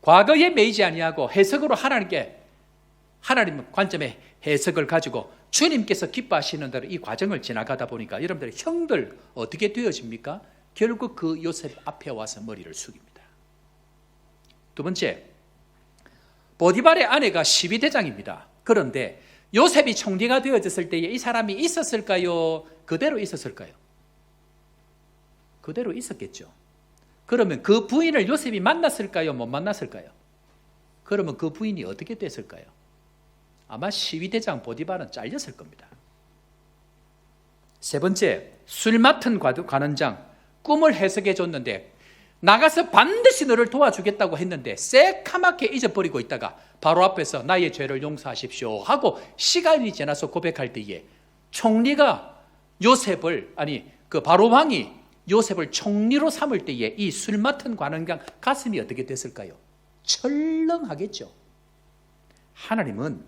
과거에 매이지 아니하고 해석으로 하나님 관점의 해석을 가지고 주님께서 기뻐하시는 대로 이 과정을 지나가다 보니까 여러분들의 형들 어떻게 되어집니까? 결국 그 요셉 앞에 와서 머리를 숙입니다. 두 번째, 보디발의 아내가 12대장입니다. 그런데 요셉이 총리가 되어졌을 때에 이 사람이 있었을까요? 그대로 있었을까요? 그대로 있었겠죠. 그러면 그 부인을 요셉이 만났을까요? 못 만났을까요? 그러면 그 부인이 어떻게 됐을까요? 아마 12대장 보디발은 잘렸을 겁니다. 세 번째, 술 맡은 관원장 꿈을 해석해 줬는데 나가서 반드시 너를 도와주겠다고 했는데 새카맣게 잊어버리고 있다가 바로 앞에서 나의 죄를 용서하십시오 하고 시간이 지나서 고백할 때에 총리가 그 바로 왕이 요셉을 총리로 삼을 때에 이 술 맡은 관원장 가슴이 어떻게 됐을까요? 철렁하겠죠. 하나님은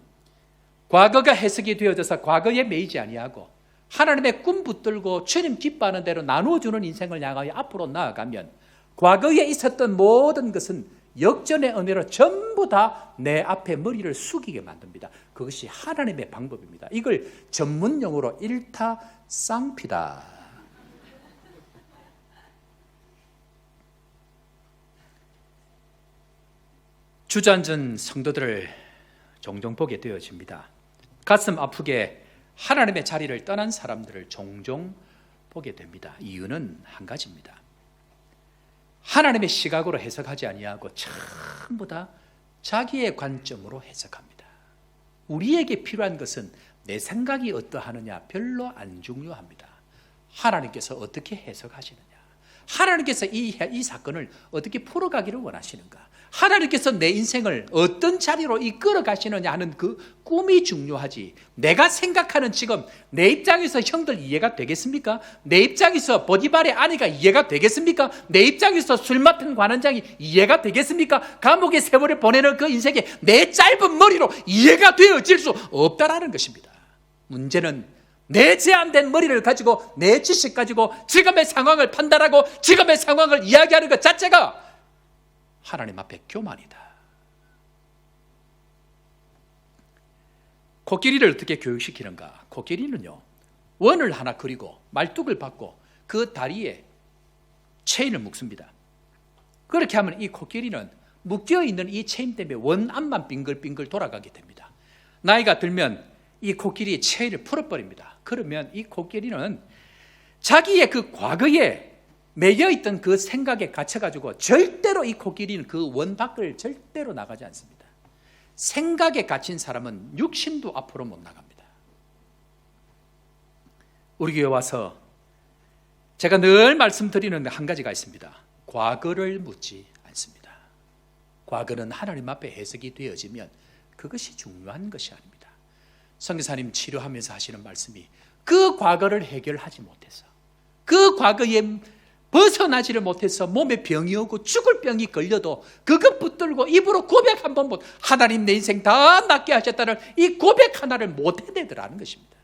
과거가 해석이 되어져서 과거에 매이지 아니하고 하나님의 꿈 붙들고 주님 기뻐하는 대로 나누어주는 인생을 향하여 앞으로 나아가면 과거에 있었던 모든 것은 역전의 은혜로 전부 다 내 앞에 머리를 숙이게 만듭니다. 그것이 하나님의 방법입니다. 이걸 전문 용어로 일타쌍피다. 주저앉은 성도들을 종종 보게 되어집니다. 가슴 아프게 하나님의 자리를 떠난 사람들을 종종 보게 됩니다. 이유는 한 가지입니다. 하나님의 시각으로 해석하지 아니하고 전부 다 자기의 관점으로 해석합니다. 우리에게 필요한 것은 내 생각이 어떠하느냐 별로 안 중요합니다. 하나님께서 어떻게 해석하시느냐, 하나님께서 이 사건을 어떻게 풀어가기를 원하시는가, 하나님께서 내 인생을 어떤 자리로 이끌어 가시느냐 하는 그 꿈이 중요하지, 내가 생각하는 지금 내 입장에서 형들 이해가 되겠습니까? 내 입장에서 보디발의 아내가 이해가 되겠습니까? 내 입장에서 술 맡은 관원장이 이해가 되겠습니까? 감옥의 세월을 보내는 그 인생에 내 짧은 머리로 이해가 되어질 수 없다라는 것입니다. 문제는 내 제한된 머리를 가지고 내 지식 가지고 지금의 상황을 판단하고 지금의 상황을 이야기하는 것 자체가 하나님 앞에 교만이다. 코끼리를 어떻게 교육시키는가? 코끼리는요, 원을 하나 그리고 말뚝을 받고 그 다리에 체인을 묶습니다. 그렇게 하면 이 코끼리는 묶여있는 이 체인 때문에 원 앞만 빙글빙글 돌아가게 됩니다. 나이가 들면 이 코끼리의 체인을 풀어버립니다. 그러면 이 코끼리는 자기의 그 과거에 매여있던 그 생각에 갇혀가지고 절대로 이 코끼리는 그 원 밖을 절대로 나가지 않습니다. 생각에 갇힌 사람은 육신도 앞으로 못 나갑니다. 우리 교회 와서 제가 늘 말씀드리는 한 가지가 있습니다. 과거를 묻지 않습니다. 과거는 하나님 앞에 해석이 되어지면 그것이 중요한 것이 아닙니다. 선교사님 치료하면서 하시는 말씀이 그 과거를 해결하지 못해서, 그 과거에 벗어나지를 못해서 몸에 병이 오고 죽을 병이 걸려도 그것 붙들고 입으로 고백 한 번 못, 하나님 내 인생 다 낫게 하셨다는 이 고백 하나를 못 해내더라는 것입니다.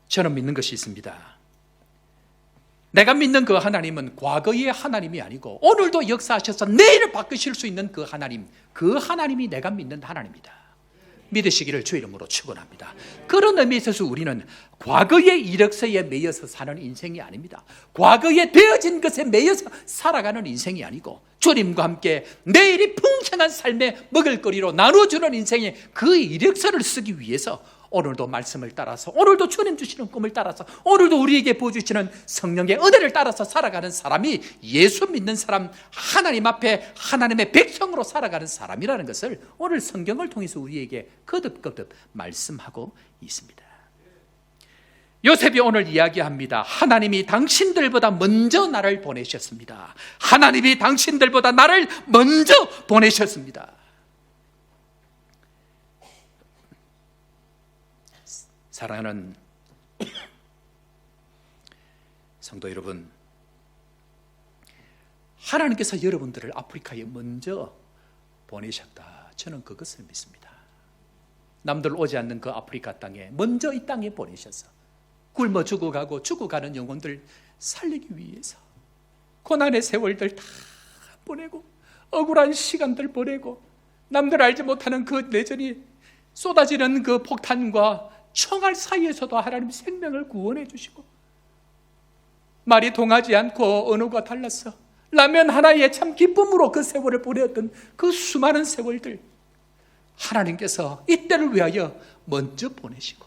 저는 믿는 것이 있습니다. 내가 믿는 그 하나님은 과거의 하나님이 아니고 오늘도 역사하셔서 내일을 바꾸실 수 있는 그 하나님이 내가 믿는 하나님이다. 믿으시기를 주 이름으로 축원합니다. 그런 의미에 있어서 우리는 과거의 이력서에 매여서 사는 인생이 아닙니다. 과거에 되어진 것에 매여서 살아가는 인생이 아니고 주님과 함께 내일이 풍성한 삶의 먹을거리로 나눠주는 인생의 그 이력서를 쓰기 위해서 오늘도 말씀을 따라서, 오늘도 주님 주시는 꿈을 따라서, 오늘도 우리에게 보여주시는 성령의 은혜를 따라서 살아가는 사람이 예수 믿는 사람, 하나님 앞에 하나님의 백성으로 살아가는 사람이라는 것을 오늘 성경을 통해서 우리에게 거듭거듭 말씀하고 있습니다. 요셉이 오늘 이야기합니다. 하나님이 당신들보다 먼저 나를 보내셨습니다. 하나님이 당신들보다 나를 먼저 보내셨습니다. 사랑하는 성도 여러분, 하나님께서 여러분들을 아프리카에 먼저 보내셨다. 저는 그것을 믿습니다. 남들 오지 않는 그 아프리카 땅에 먼저 이 땅에 보내셔서 굶어 죽어가는 영혼들 살리기 위해서 고난의 세월들 다 보내고 억울한 시간들 보내고 남들 알지 못하는 그 내전이 쏟아지는 그 폭탄과 총알 사이에서도 하나님 생명을 구원해 주시고 말이 통하지 않고 언어가 달라서 라면 하나에 참 기쁨으로 그 세월을 보냈던 그 수많은 세월들 하나님께서 이때를 위하여 먼저 보내시고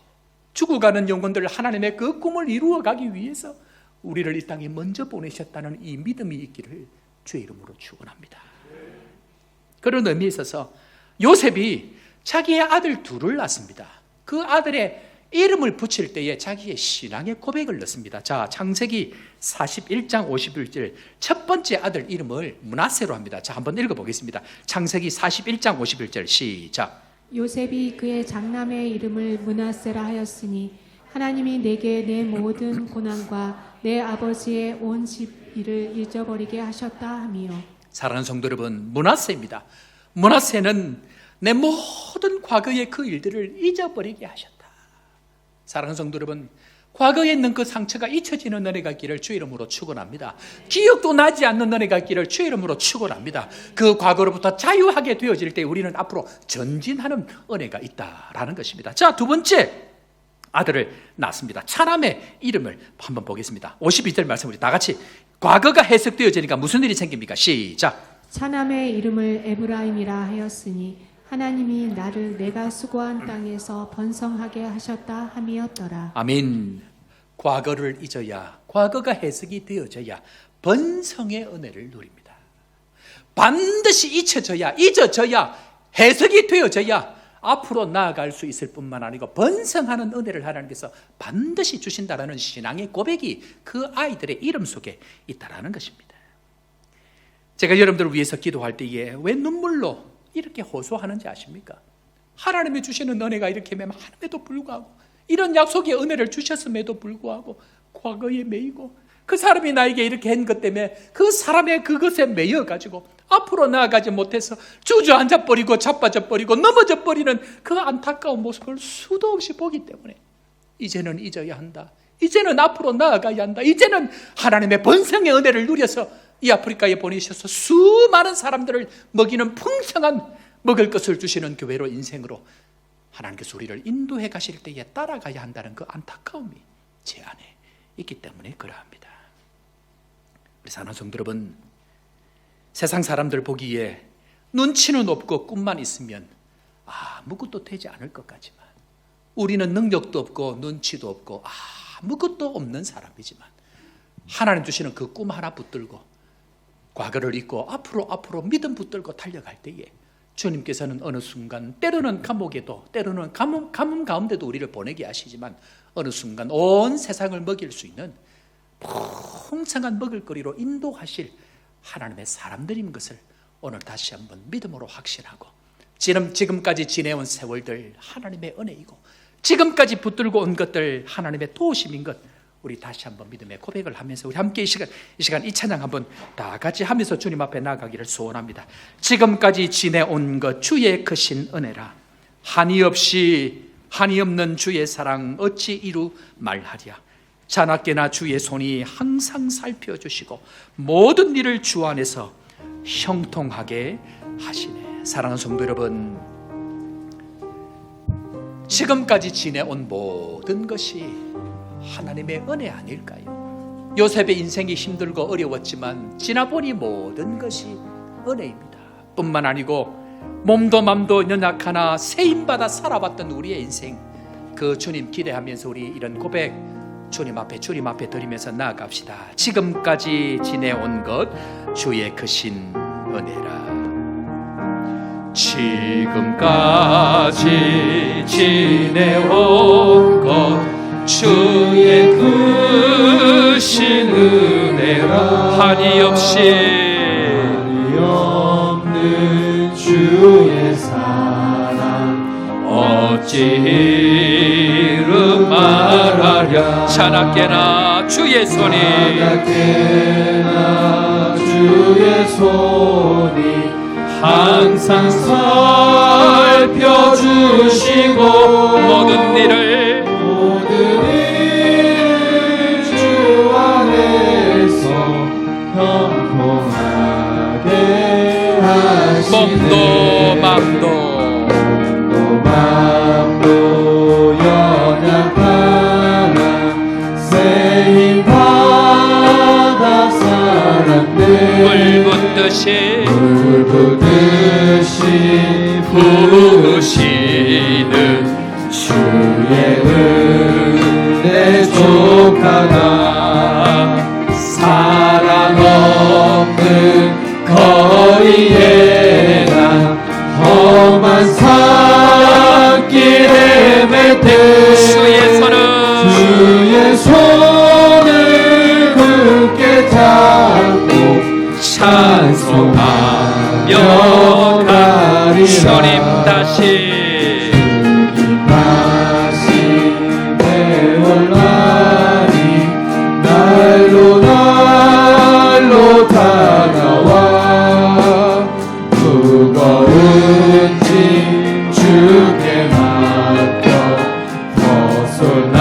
죽어가는 영혼들 하나님의 그 꿈을 이루어가기 위해서 우리를 이 땅에 먼저 보내셨다는 이 믿음이 있기를 주의 이름으로 축원합니다. 그런 의미에 있어서 요셉이 자기의 아들 둘을 낳습니다. 그 아들의 이름을 붙일 때에 자기의 신앙의 고백을 넣습니다. 자, 창세기 41장 51절 첫 번째 아들 이름을 므낫세로 합니다. 자, 한번 읽어보겠습니다. 창세기 41장 51절 시작. 요셉이 그의 장남의 이름을 므낫세라 하였으니 하나님이 내게 내 모든 고난과 내 아버지의 온 집 일을 잊어버리게 하셨다 하며. 사랑하는 성도 여러분, 므낫세입니다. 므낫세는 내 모든 과거의 그 일들을 잊어버리게 하셨다. 사랑하는 성도 여러분, 과거에 있는 그 상처가 잊혀지는 은혜가 있기를 주 이름으로 축원합니다. 기억도 나지 않는 은혜가 있기를 주 이름으로 축원합니다. 그 과거로부터 자유하게 되어질 때 우리는 앞으로 전진하는 은혜가 있다라는 것입니다. 자, 두 번째, 아들을 낳습니다. 차남의 이름을 한번 보겠습니다. 52절 말씀 우리 다 같이, 과거가 해석되어지니까 무슨 일이 생깁니까? 시작. 차남의 이름을 에브라임이라 하였으니 하나님이 나를 내가 수고한 땅에서 번성하게 하셨다 함이었더라. 아멘. 과거를 잊어야, 과거가 해석이 되어져야 번성의 은혜를 누립니다. 반드시 잊어져야 해석이 되어져야 앞으로 나아갈 수 있을 뿐만 아니고 번성하는 은혜를 하나님께서 반드시 주신다라는 신앙의 고백이 그 아이들의 이름 속에 있다라는 것입니다. 제가 여러분들을 위해서 기도할 때에 왜 눈물로 이렇게 호소하는지 아십니까? 하나님이 주시는 은혜가 이렇게 많음에도 불구하고, 이런 약속의 은혜를 주셨음에도 불구하고 과거에 매이고, 그 사람이 나에게 이렇게 한 것 때문에 그 사람의 그것에 매여가지고 앞으로 나아가지 못해서 주저앉아 버리고 자빠져 버리고 넘어져 버리는 그 안타까운 모습을 수도 없이 보기 때문에 이제는 잊어야 한다, 이제는 앞으로 나아가야 한다, 이제는 하나님의 번성의 은혜를 누려서 이 아프리카에 보내셔서 수많은 사람들을 먹이는 풍성한 먹을 것을 주시는 교회로, 인생으로 하나님께서 우리를 인도해 가실 때에 따라가야 한다는 그 안타까움이 제 안에 있기 때문에 그러합니다. 우리 사랑하는 성도 여러분, 세상 사람들 보기에 눈치는 없고 꿈만 있으면 아무것도 되지 않을 것 같지만, 우리는 능력도 없고 눈치도 없고 아무것도 없는 사람이지만 하나님 주시는 그 꿈 하나 붙들고 과거를 잊고 앞으로 믿음 붙들고 달려갈 때에 주님께서는 어느 순간, 때로는 감옥에도, 때로는 가뭄 가운데도 우리를 보내게 하시지만 어느 순간 온 세상을 먹일 수 있는 풍성한 먹을거리로 인도하실 하나님의 사람들인 것을 오늘 다시 한번 믿음으로 확신하고, 지금까지 지내온 세월들 하나님의 은혜이고, 지금까지 붙들고 온 것들 하나님의 도우심인 것, 우리 다시 한번 믿음의 고백을 하면서 우리 함께 이 시간 이 찬양 한번 다 같이 하면서 주님 앞에 나아가기를 소원합니다. 지금까지 지내온 것 주의 크신 은혜라, 한이 없는 주의 사랑 어찌 이루 말하랴. 자나깨나 주의 손이 항상 살펴주시고 모든 일을 주 안에서 형통하게 하시네. 사랑하는 성도 여러분, 지금까지 지내온 모든 것이 하나님의 은혜 아닐까요? 요셉의 인생이 힘들고 어려웠지만 지나보니 모든 것이 은혜입니다. 뿐만 아니고 몸도 맘도 연약하나 세임받아 살아왔던 우리의 인생, 그 주님 기대하면서 우리 이런 고백 주님 앞에 드리면서 나아갑시다. 지금까지 지내온 것 주의 크신 은혜라. 지금까지 지내온 것 주의 크신 은혜라. 한이 없는 주의 사랑 어찌 이루 말하랴. 자나깨나 주의 손이 항상 살펴주시고 모든 일을 주 안에서 형통하게 하시네. 몸도 연약하나 세임받아 살았네. 물 붓듯이 부으시는 주의 은혜 족하다. 사랑 없는 거리에 난 험한 산길 헤맬 때 주의 손을 굳게 잡고 찬송하며 가리라. 주님 다시 배월날이 날로 다가와 무거운 짐 주께 맡겨 벗어날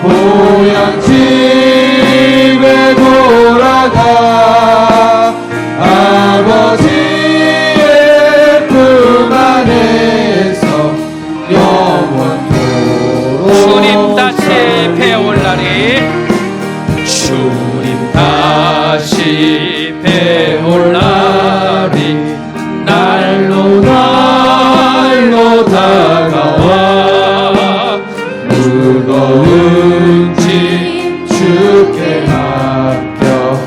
고향 집에 돌아가 아버지의 품 안에서 영원토록 주님 다시 배울 날이 주님 다시 배울 날이 날로 날로 다가와 무거운 짐 주께 맡겨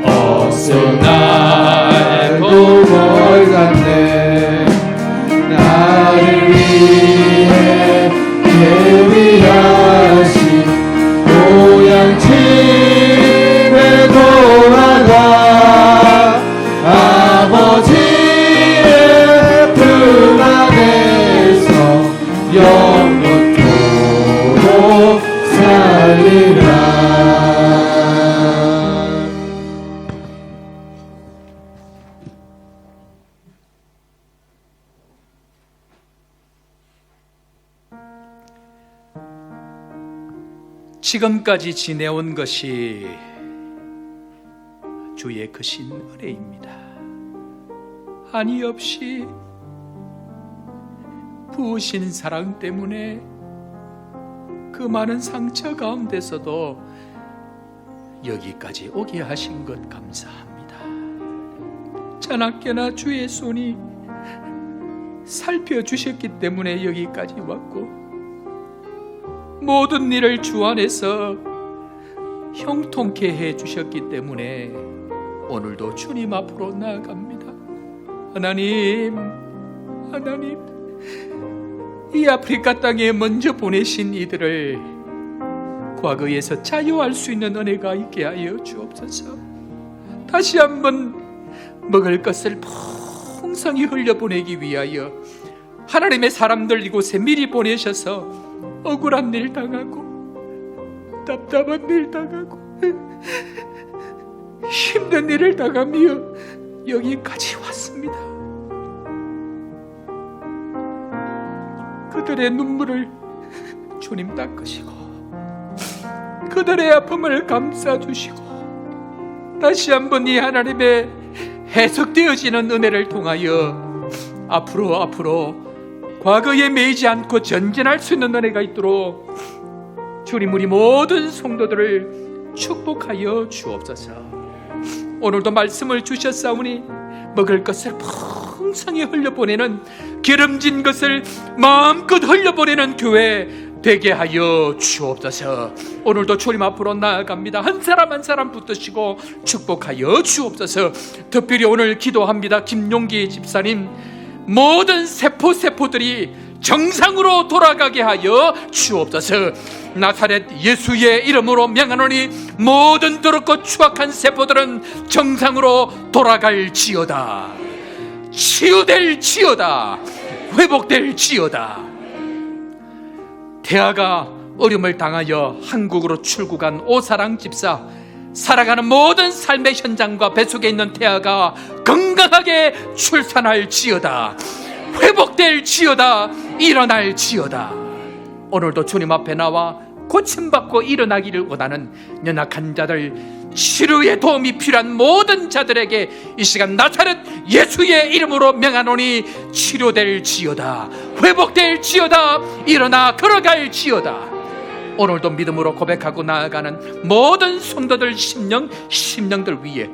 어서 날고 멀 갔네 나를 위해 예비하신 고향 집에 돌아가 아버지의 품 안에서 영원토록 살리라. 지금까지 지내온 것이 주의 크신 은혜입니다. 한이 없이 부으신 사랑 때문에 그 많은 상처 가운데서도 여기까지 오게 하신 것 감사합니다. 자나깨나 주의 손이 살펴주셨기 때문에 여기까지 왔고 모든 일을 주 안에서 형통케 해주셨기 때문에 오늘도 주님 앞으로 나아갑니다. 하나님, 이 아프리카 땅에 먼저 보내신 이들을 과거에서 자유할 수 있는 은혜가 있게 하여 주옵소서. 다시 한번 먹을 것을 풍성히 흘려보내기 위하여 하나님의 사람들 이곳에 미리 보내셔서 억울한 일 당하고 답답한 일 당하고 힘든 일을 당하며 여기까지 왔습니다. 그들의 눈물을 주님 닦으시고 그들의 아픔을 감싸주시고 다시 한번 이 하나님의 해석되어지는 은혜를 통하여 앞으로 과거에 매이지 않고 전진할 수 있는 은혜가 있도록 주님 우리 모든 성도들을 축복하여 주옵소서. 오늘도 말씀을 주셨사오니 먹을 것을 풍성히 흘려보내는 기름진 것을 마음껏 흘려보내는 교회 되게 하여 주옵소서. 오늘도 주님 앞으로 나아갑니다. 한 사람 한 사람 붙드시고 축복하여 주옵소서. 특별히 오늘 기도합니다. 김용기 집사님 모든 세포들이 정상으로 돌아가게 하여 주옵소서. 나사렛 예수의 이름으로 명하노니 모든 더럽고 추악한 세포들은 정상으로 돌아갈지어다. 치유될지어다. 회복될지어다. 태아가 어려움을 당하여 한국으로 출국한 오사랑 집사, 살아가는 모든 삶의 현장과 뱃속에 있는 태아가 건강하게 출산할지어다. 회복될지어다. 일어날지어다. 오늘도 주님 앞에 나와 고침받고 일어나기를 원하는 연약한 자들, 치료의 도움이 필요한 모든 자들에게 이 시간 나사렛 예수의 이름으로 명하노니 치료될지어다. 회복될지어다. 일어나 걸어갈지어다. 오늘도 믿음으로 고백하고 나아가는 모든 성도들 심령들 위해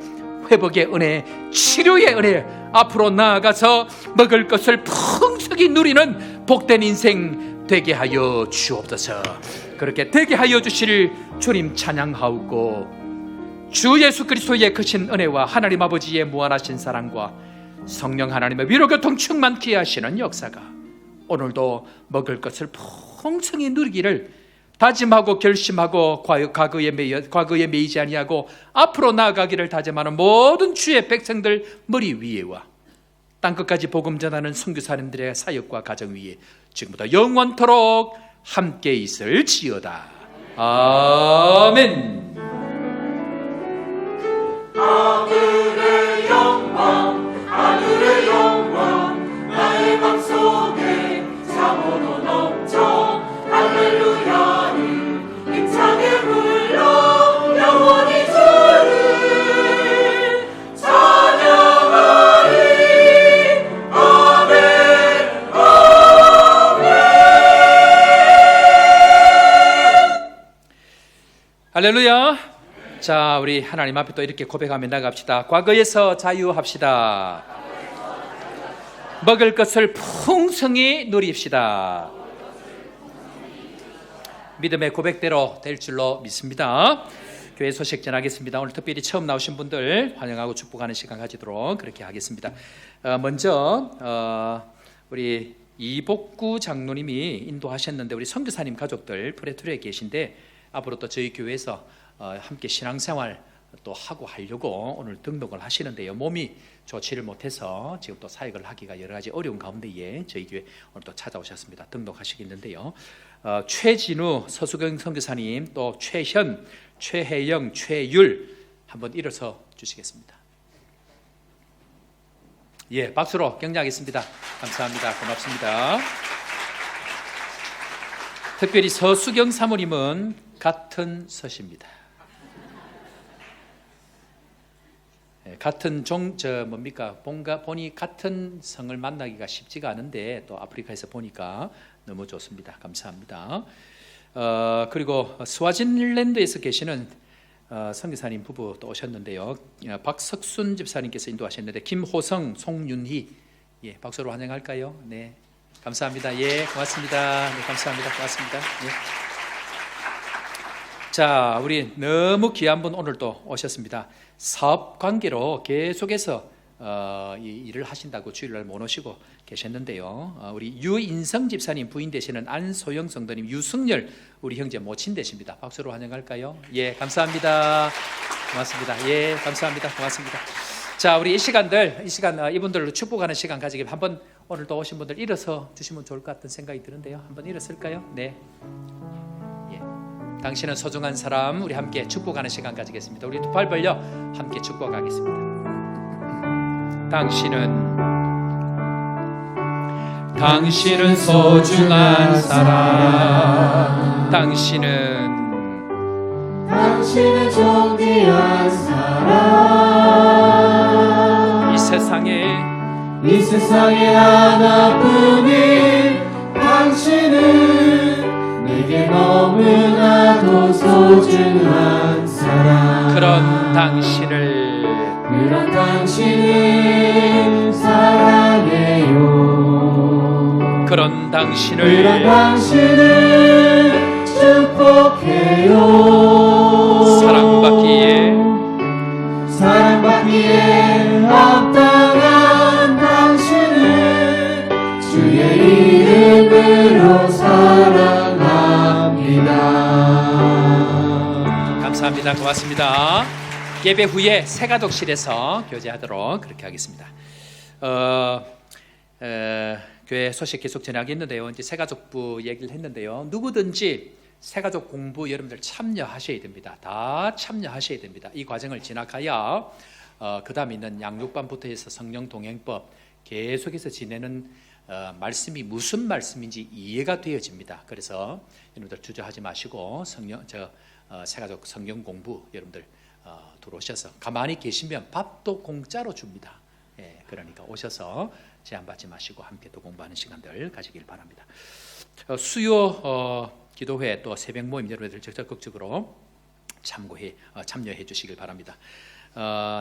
회복의 은혜, 치료의 은혜, 앞으로 나아가서 먹을 것을 풍성히 누리는 복된 인생 되게 하여 주옵소서. 그렇게 되게 하여 주실 주님 찬양하오고 주 예수 그리스도의 크신 은혜와 하나님 아버지의 무한하신 사랑과 성령 하나님의 위로교통 충만케 하시는 역사가 오늘도 먹을 것을 풍성히 누리기를 다짐하고 결심하고 과거에 매이지 아니하고 앞으로 나아가기를 다짐하는 모든 주의 백성들 머리 위에와 땅끝까지 복음 전하는 선교사님들의 사역과 가정 위에 지금부터 영원토록 함께 있을지어다. 아멘. 하늘의 영광 나의 맘속에 잠어도 넘쳐 할렐루야를 힘차게 할렐루야. 자, 우리 하나님 앞에 또 이렇게 고백하며 나갑시다. 과거에서 자유합시다. 먹을 것을 풍성히 누립시다. 믿음의 고백대로 될 줄로 믿습니다. 교회 소식 전하겠습니다. 오늘 특별히 처음 나오신 분들 환영하고 축복하는 시간 가지도록 그렇게 하겠습니다. 먼저 우리 이복구 장로님이 인도하셨는데 우리 선교사님 가족들 프레토리아에 계신데 앞으로 또 저희 교회에서 함께 신앙생활 또 하고 하려고 오늘 등록을 하시는데요. 몸이 좋지를 못해서 지금 또 사역을 하기가 여러 가지 어려운 가운데에 저희 교회 오늘 또 찾아오셨습니다. 등록하시겠는데요. 최진우 서수경 선교사님, 또 최현, 최혜영, 최율 한번 일어서 주시겠습니다. 예, 박수로 격려하겠습니다. 감사합니다. 고맙습니다. 특별히 서수경 사모님은 같은 서십니다. 같은 보니 같은 성을 만나기가 쉽지가 않은데 또 아프리카에서 보니까 너무 좋습니다. 감사합니다. 그리고 스와질랜드에서 계시는 선교사님 부부 또 오셨는데요. 박석순 집사님께서 인도하셨는데 김호성, 송윤희, 예, 박수로 환영할까요? 네, 감사합니다. 예, 고맙습니다. 네, 감사합니다. 고맙습니다. 예. 자, 우리 너무 귀한 분 오늘 또 오셨습니다. 사업 관계로 계속해서 이 일을 하신다고 주일날 못 오시고 계셨는데요. 우리 유인성 집사님 부인 되시는 안소영 성도님, 유승열 우리 형제 모친 되십니다. 박수로 환영할까요? 예, 감사합니다. 고맙습니다. 예, 감사합니다. 고맙습니다. 자, 우리 이 시간 이분들로 축복하는 시간 가지기 한번 오늘 또 오신 분들 일어서 주시면 좋을 것 같은 생각이 드는데요. 한번 일어설까요? 네. 당신은 소중한 사람, 우리 함께 축복하는 시간 가지겠습니다. 우리 두 팔 벌려 함께 축복하겠습니다. 당신은 소중한 사람, 당신은 존귀한 사람, 이 세상에 하나뿐인 당신은 내게 너무나도 소중한 사람. 그런 당신을 사랑해요. 그런 당신을 축복해요. 사랑받기에 합당한 당신을 주의 이름으로 사랑합니다. 감사합니다. 고맙습니다. 예배 후에 새가족실에서 교제하도록 그렇게 하겠습니다. 교회 소식 계속 전하겠는데요. 이제 새가족부 얘기를 했는데요. 누구든지 새가족 공부 여러분들 참여하셔야 됩니다. 다 참여하셔야 됩니다. 이 과정을 지나가야 그 다음에 있는 양육반부터 해서 성령 동행법 계속해서 지내는 말씀이 무슨 말씀인지 이해가 되어집니다. 그래서 여러분들 주저하지 마시고 새가족 성경 공부 여러분들 들어오셔서 가만히 계시면 밥도 공짜로 줍니다. 예, 그러니까 오셔서 제한받지 마시고 함께 또 공부하는 시간들 가지길 바랍니다. 수요 기도회 또 새벽 모임 여러분들 적극적으로 참여해 주시길 바랍니다.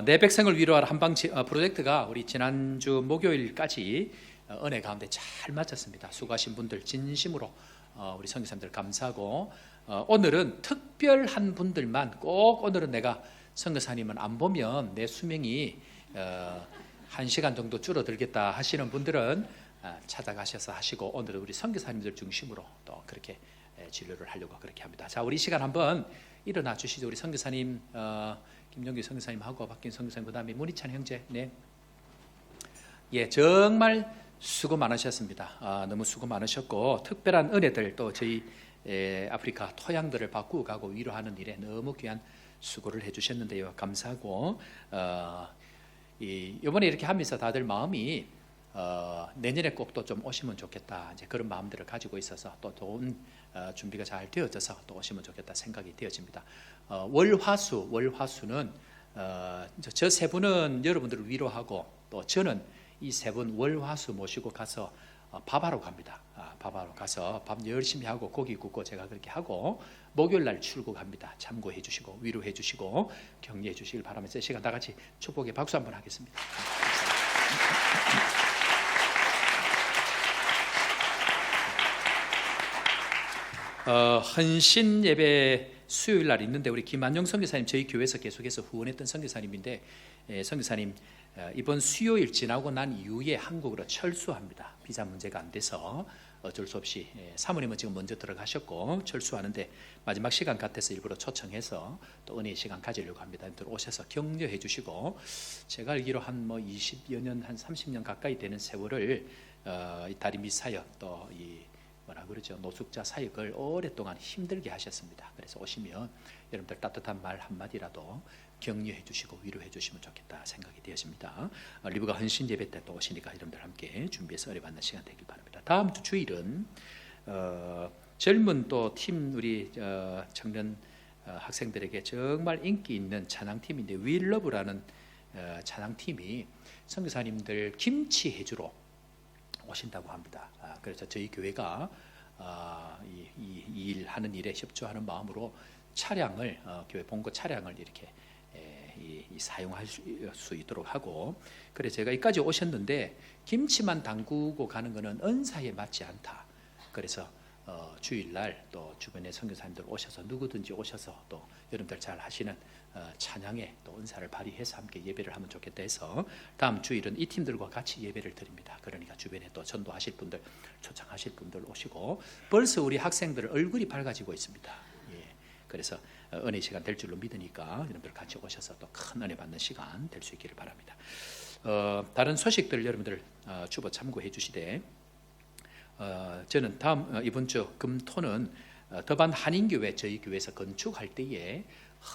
내 백성을 위로하라 한방 프로젝트가 우리 지난주 목요일까지 은혜 가운데 잘 마쳤습니다. 수고하신 분들 진심으로 우리 선교사님들 감사하고 오늘은 특별한 분들만 꼭 오늘은 내가 선교사님은 안 보면 내 수명이 1시간 정도 줄어들겠다 하시는 분들은 찾아가셔서 하시고 오늘은 우리 선교사님들 중심으로 또 그렇게 진료를 하려고 그렇게 합니다. 자, 우리 이 시간 한번 일어나 주시죠. 우리 선교사님 김정규 선교사님하고 박긴 선교사님 그다음에 문희찬 형제. 네. 예, 정말 수고 많으셨습니다. 너무 수고 많으셨고 특별한 은혜들 또 저희 아프리카 토양들을 바꾸고 가고 위로하는 일에 너무 귀한 수고를 해주셨는데요. 감사하고 이번에 이렇게 하면서 다들 마음이 내년에 꼭 또 좀 오시면 좋겠다 이제 그런 마음들을 가지고 있어서 또 좋은 준비가 잘 되어져서 또 오시면 좋겠다 생각이 되어집니다. 월화수는 저 세 분은 여러분들을 위로하고 또 저는 이 세 분 월화수 모시고 가서 밥하러 갑니다. 밥하러 가서 밥 열심히 하고 고기 굽고 제가 그렇게 하고 목요일 날 출국합니다. 참고해 주시고 위로해 주시고 격려해 주시길 바라면서 시간 다 같이 축복의 박수 한번 하겠습니다. 헌신 예배 수요일 날 있는데 우리 김한영 선교사님 저희 교회에서 계속해서 후원했던 선교사님인데 선교사님 이번 수요일 지나고 난 이후에 한국으로 철수합니다. 비자 문제가 안 돼서 어쩔 수 없이 사모님은 지금 먼저 들어가셨고 철수하는데 마지막 시간 같아서 일부러 초청해서 또 은혜의 시간 가지려고 합니다. 오셔서 격려해 주시고 제가 알기로 한 20여 년, 한 30년 가까이 되는 세월을 이 다리미 사역 또 이 뭐라 그러죠, 노숙자 사역을 오랫동안 힘들게 하셨습니다. 그래서 오시면 여러분들 따뜻한 말 한마디라도 격려해 주시고 위로해 주시면 좋겠다 생각이 되어집니다. 리브가 헌신 예배 때 또 오시니까 여러분들 함께 준비해서 은혜 받는 시간 되길 바랍니다. 다음 주 주일은 젊은 또 팀 우리 청년 학생들에게 정말 인기 있는 찬양팀인데 윌러브라는 찬양팀이 선교사님들 김치 해주러 오신다고 합니다. 그래서 저희 교회가 이 일 하는 일에 협조하는 마음으로 차량을 교회 본고 차량을 이렇게 사용할 수 있도록 하고, 그래 제가 여기까지 오셨는데 김치만 담그고 가는 것은 은사에 맞지 않다. 그래서 주일날 또 주변에 선교사님들 오셔서 누구든지 오셔서 또 여러분들 잘 하시는 찬양에 또 은사를 발휘해서 함께 예배를 하면 좋겠다 해서 다음 주일은 이 팀들과 같이 예배를 드립니다. 그러니까 주변에 또 전도하실 분들, 초청하실 분들 오시고 벌써 우리 학생들 얼굴이 밝아지고 있습니다. 그래서 은혜 시간 될 줄로 믿으니까 여러분들 같이 오셔서 또 큰 은혜 받는 시간 될 수 있기를 바랍니다. 다른 소식들 여러분들 주보 참고해 주시되 저는 이번 주 금토는 더반 한인교회 저희 교회에서 건축할 때에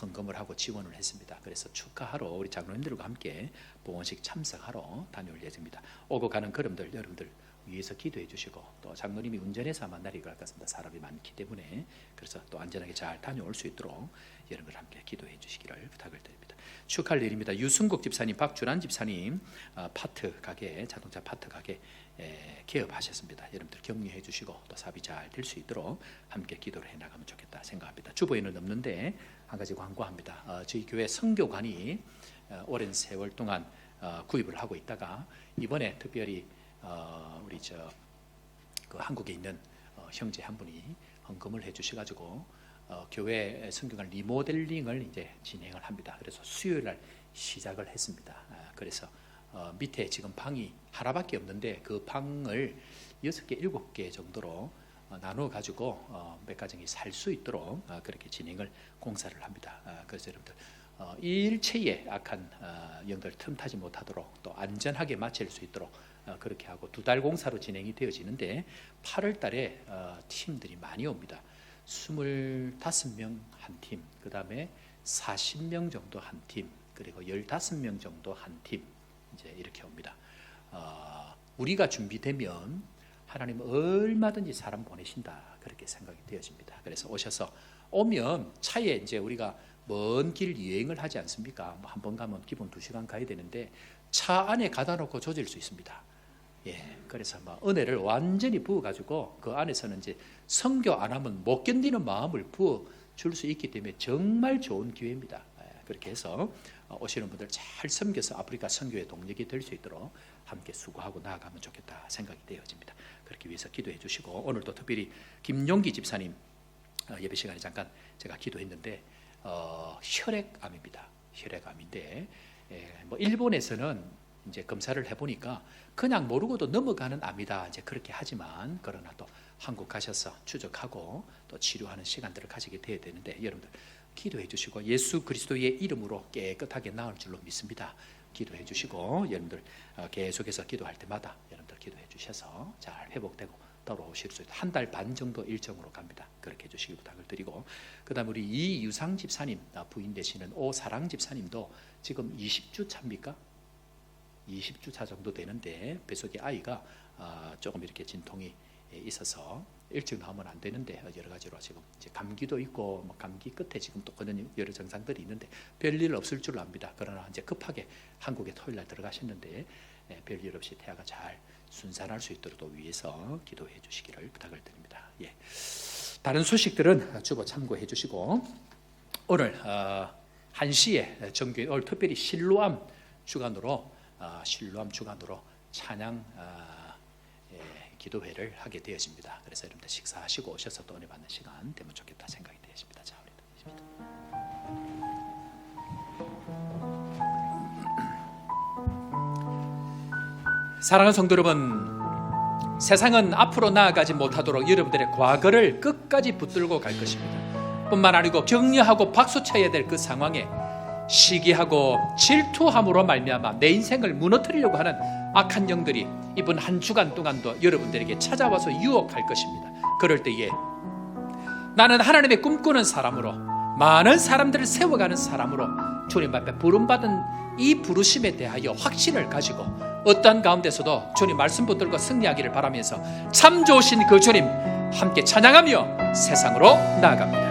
헌금을 하고 지원을 했습니다. 그래서 축하하러 우리 장로님들과 함께 봉헌식 참석하러 다녀올 예정입니다. 오고 가는 걸음들 여러분들 위해서 기도해 주시고 또 장로님이 운전해서 만나리고 할 것 같습니다. 사람이 많기 때문에 그래서 또 안전하게 잘 다녀올 수 있도록 여러분들 함께 기도해 주시기를 부탁을 드립니다. 축하할 일입니다. 유승국 집사님, 박준환 집사님 파트 가게, 자동차 파트 가게 개업하셨습니다. 여러분들 격려해 주시고 또 사업이 잘 될 수 있도록 함께 기도를 해 나가면 좋겠다 생각합니다. 주보에는 없는데 한 가지 광고합니다. 저희 교회 선교관이 오랜 세월 동안 구입을 하고 있다가 이번에 특별히 우리 그 한국에 있는 형제 한 분이 헌금을 해주셔가지고 교회 성경관 리모델링을 이제 진행을 합니다. 그래서 수요일 날 시작을 했습니다. 그래서 밑에 지금 방이 하나밖에 없는데 그 방을 6개, 7개 정도로 나누어 가지고 몇 가정이 살 수 있도록 그렇게 진행을 공사를 합니다. 그래서 여러분들 일체에 악한 영들 틈타지 못하도록 또 안전하게 마칠 수 있도록 그렇게 하고 2달 공사로 진행이 되어지는데 8월 달에 팀들이 많이 옵니다. 25명 한 팀, 그 다음에 40명 정도 한 팀, 그리고 15명 정도 한 팀, 이제 이렇게 옵니다. 우리가 준비되면 하나님은 얼마든지 사람 보내신다 그렇게 생각이 되어집니다. 그래서 오셔서 오면 차에 이제 우리가 먼 길 여행을 하지 않습니까? 한 번 가면 기본 2시간 가야 되는데 차 안에 가다 놓고 조질 수 있습니다. 그래서 은혜를 완전히 부어가지고 그 안에서는 이제 선교 안 하면 못 견디는 마음을 부어 줄 수 있기 때문에 정말 좋은 기회입니다. 그렇게 해서 오시는 분들 잘 섬겨서 아프리카 선교의 동력이 될 수 있도록 함께 수고하고 나아가면 좋겠다 생각이 되어집니다. 그렇게 위해서 기도해 주시고 오늘도 특별히 김용기 집사님 예배 시간에 잠깐 제가 기도했는데 혈액암입니다. 혈액암인데 일본에서는 이제 검사를 해보니까 그냥 모르고도 넘어가는 암이다 이제 그렇게 하지만 그러나 또 한국 가셔서 추적하고 또 치료하는 시간들을 가지게 돼야 되는데 여러분들 기도해 주시고 예수 그리스도의 이름으로 깨끗하게 나을 줄로 믿습니다. 기도해 주시고 여러분들 계속해서 기도할 때마다 여러분들 기도해 주셔서 잘 회복되고 돌아오실 수 있도록 1달 반 정도 일정으로 갑니다. 그렇게 해주시기 부탁을 드리고 그다음 우리 이유상 집사님 부인 되시는 오사랑 집사님도 지금 20주 차입니까? 20주 차 정도 되는데 뱃속에 아이가 조금 이렇게 진통이 있어서 일찍 나오면 안 되는데 여러 가지로 지금 이제 감기도 있고 뭐 감기 끝에 지금 또 그런 여러 증상들이 있는데 별일 없을 줄 압니다. 그러나 이제 급하게 한국에 토요일 날 들어가셨는데 별일 없이 태아가 잘 순산할 수 있도록 또 위해서 기도해 주시기를 부탁을 드립니다. 예. 다른 소식들은 주보 참고해 주시고 오늘 1시에 정교회 오늘 특별히 실로암 주간으로 찬양 기도회를 하게 되었습니다. 그래서 여러분들 식사하시고 오셔서 또 은혜 받는 시간 되면 좋겠다 생각이 되었습니다. 자, 우리 사랑하는 성도 여러분, 세상은 앞으로 나아가지 못하도록 여러분들의 과거를 끝까지 붙들고 갈 것입니다. 뿐만 아니고 격려하고 박수쳐야 될 그 상황에 시기하고 질투함으로 말미암아 내 인생을 무너뜨리려고 하는 악한 영들이 이번 한 주간 동안도 여러분들에게 찾아와서 유혹할 것입니다. 그럴 때에 나는 하나님의 꿈꾸는 사람으로, 많은 사람들을 세워가는 사람으로 주님 앞에 부름받은 이 부르심에 대하여 확신을 가지고 어떠한 가운데서도 주님 말씀 붙들고 승리하기를 바라면서 참 좋으신 그 주님 함께 찬양하며 세상으로 나아갑니다.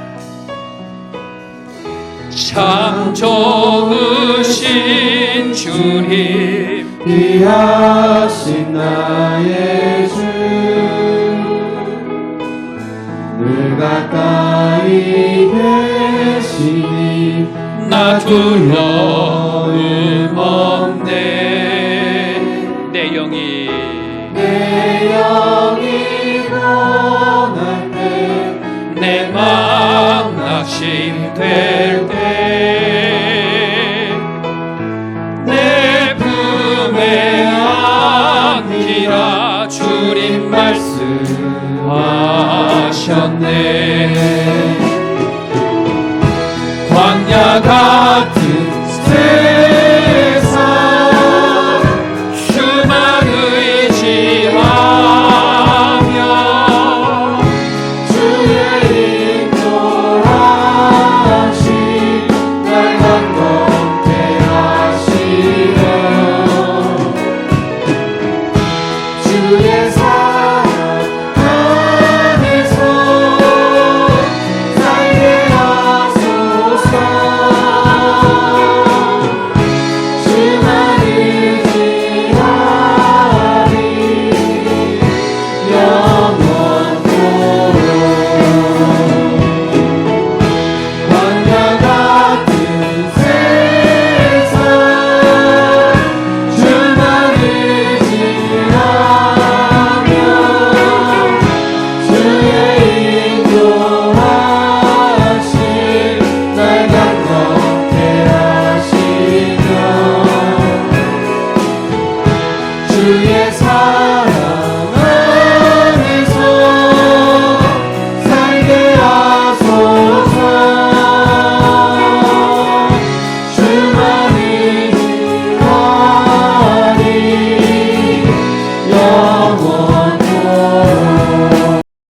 참 좋으신 주님, 귀하신 나의 주, 늘 가까이 계시니 나 두려움 없네. 내 영이 고날 때 내 마음 낙심될 때 내 품에 안기라 주님 말씀하셨네. 광야 같은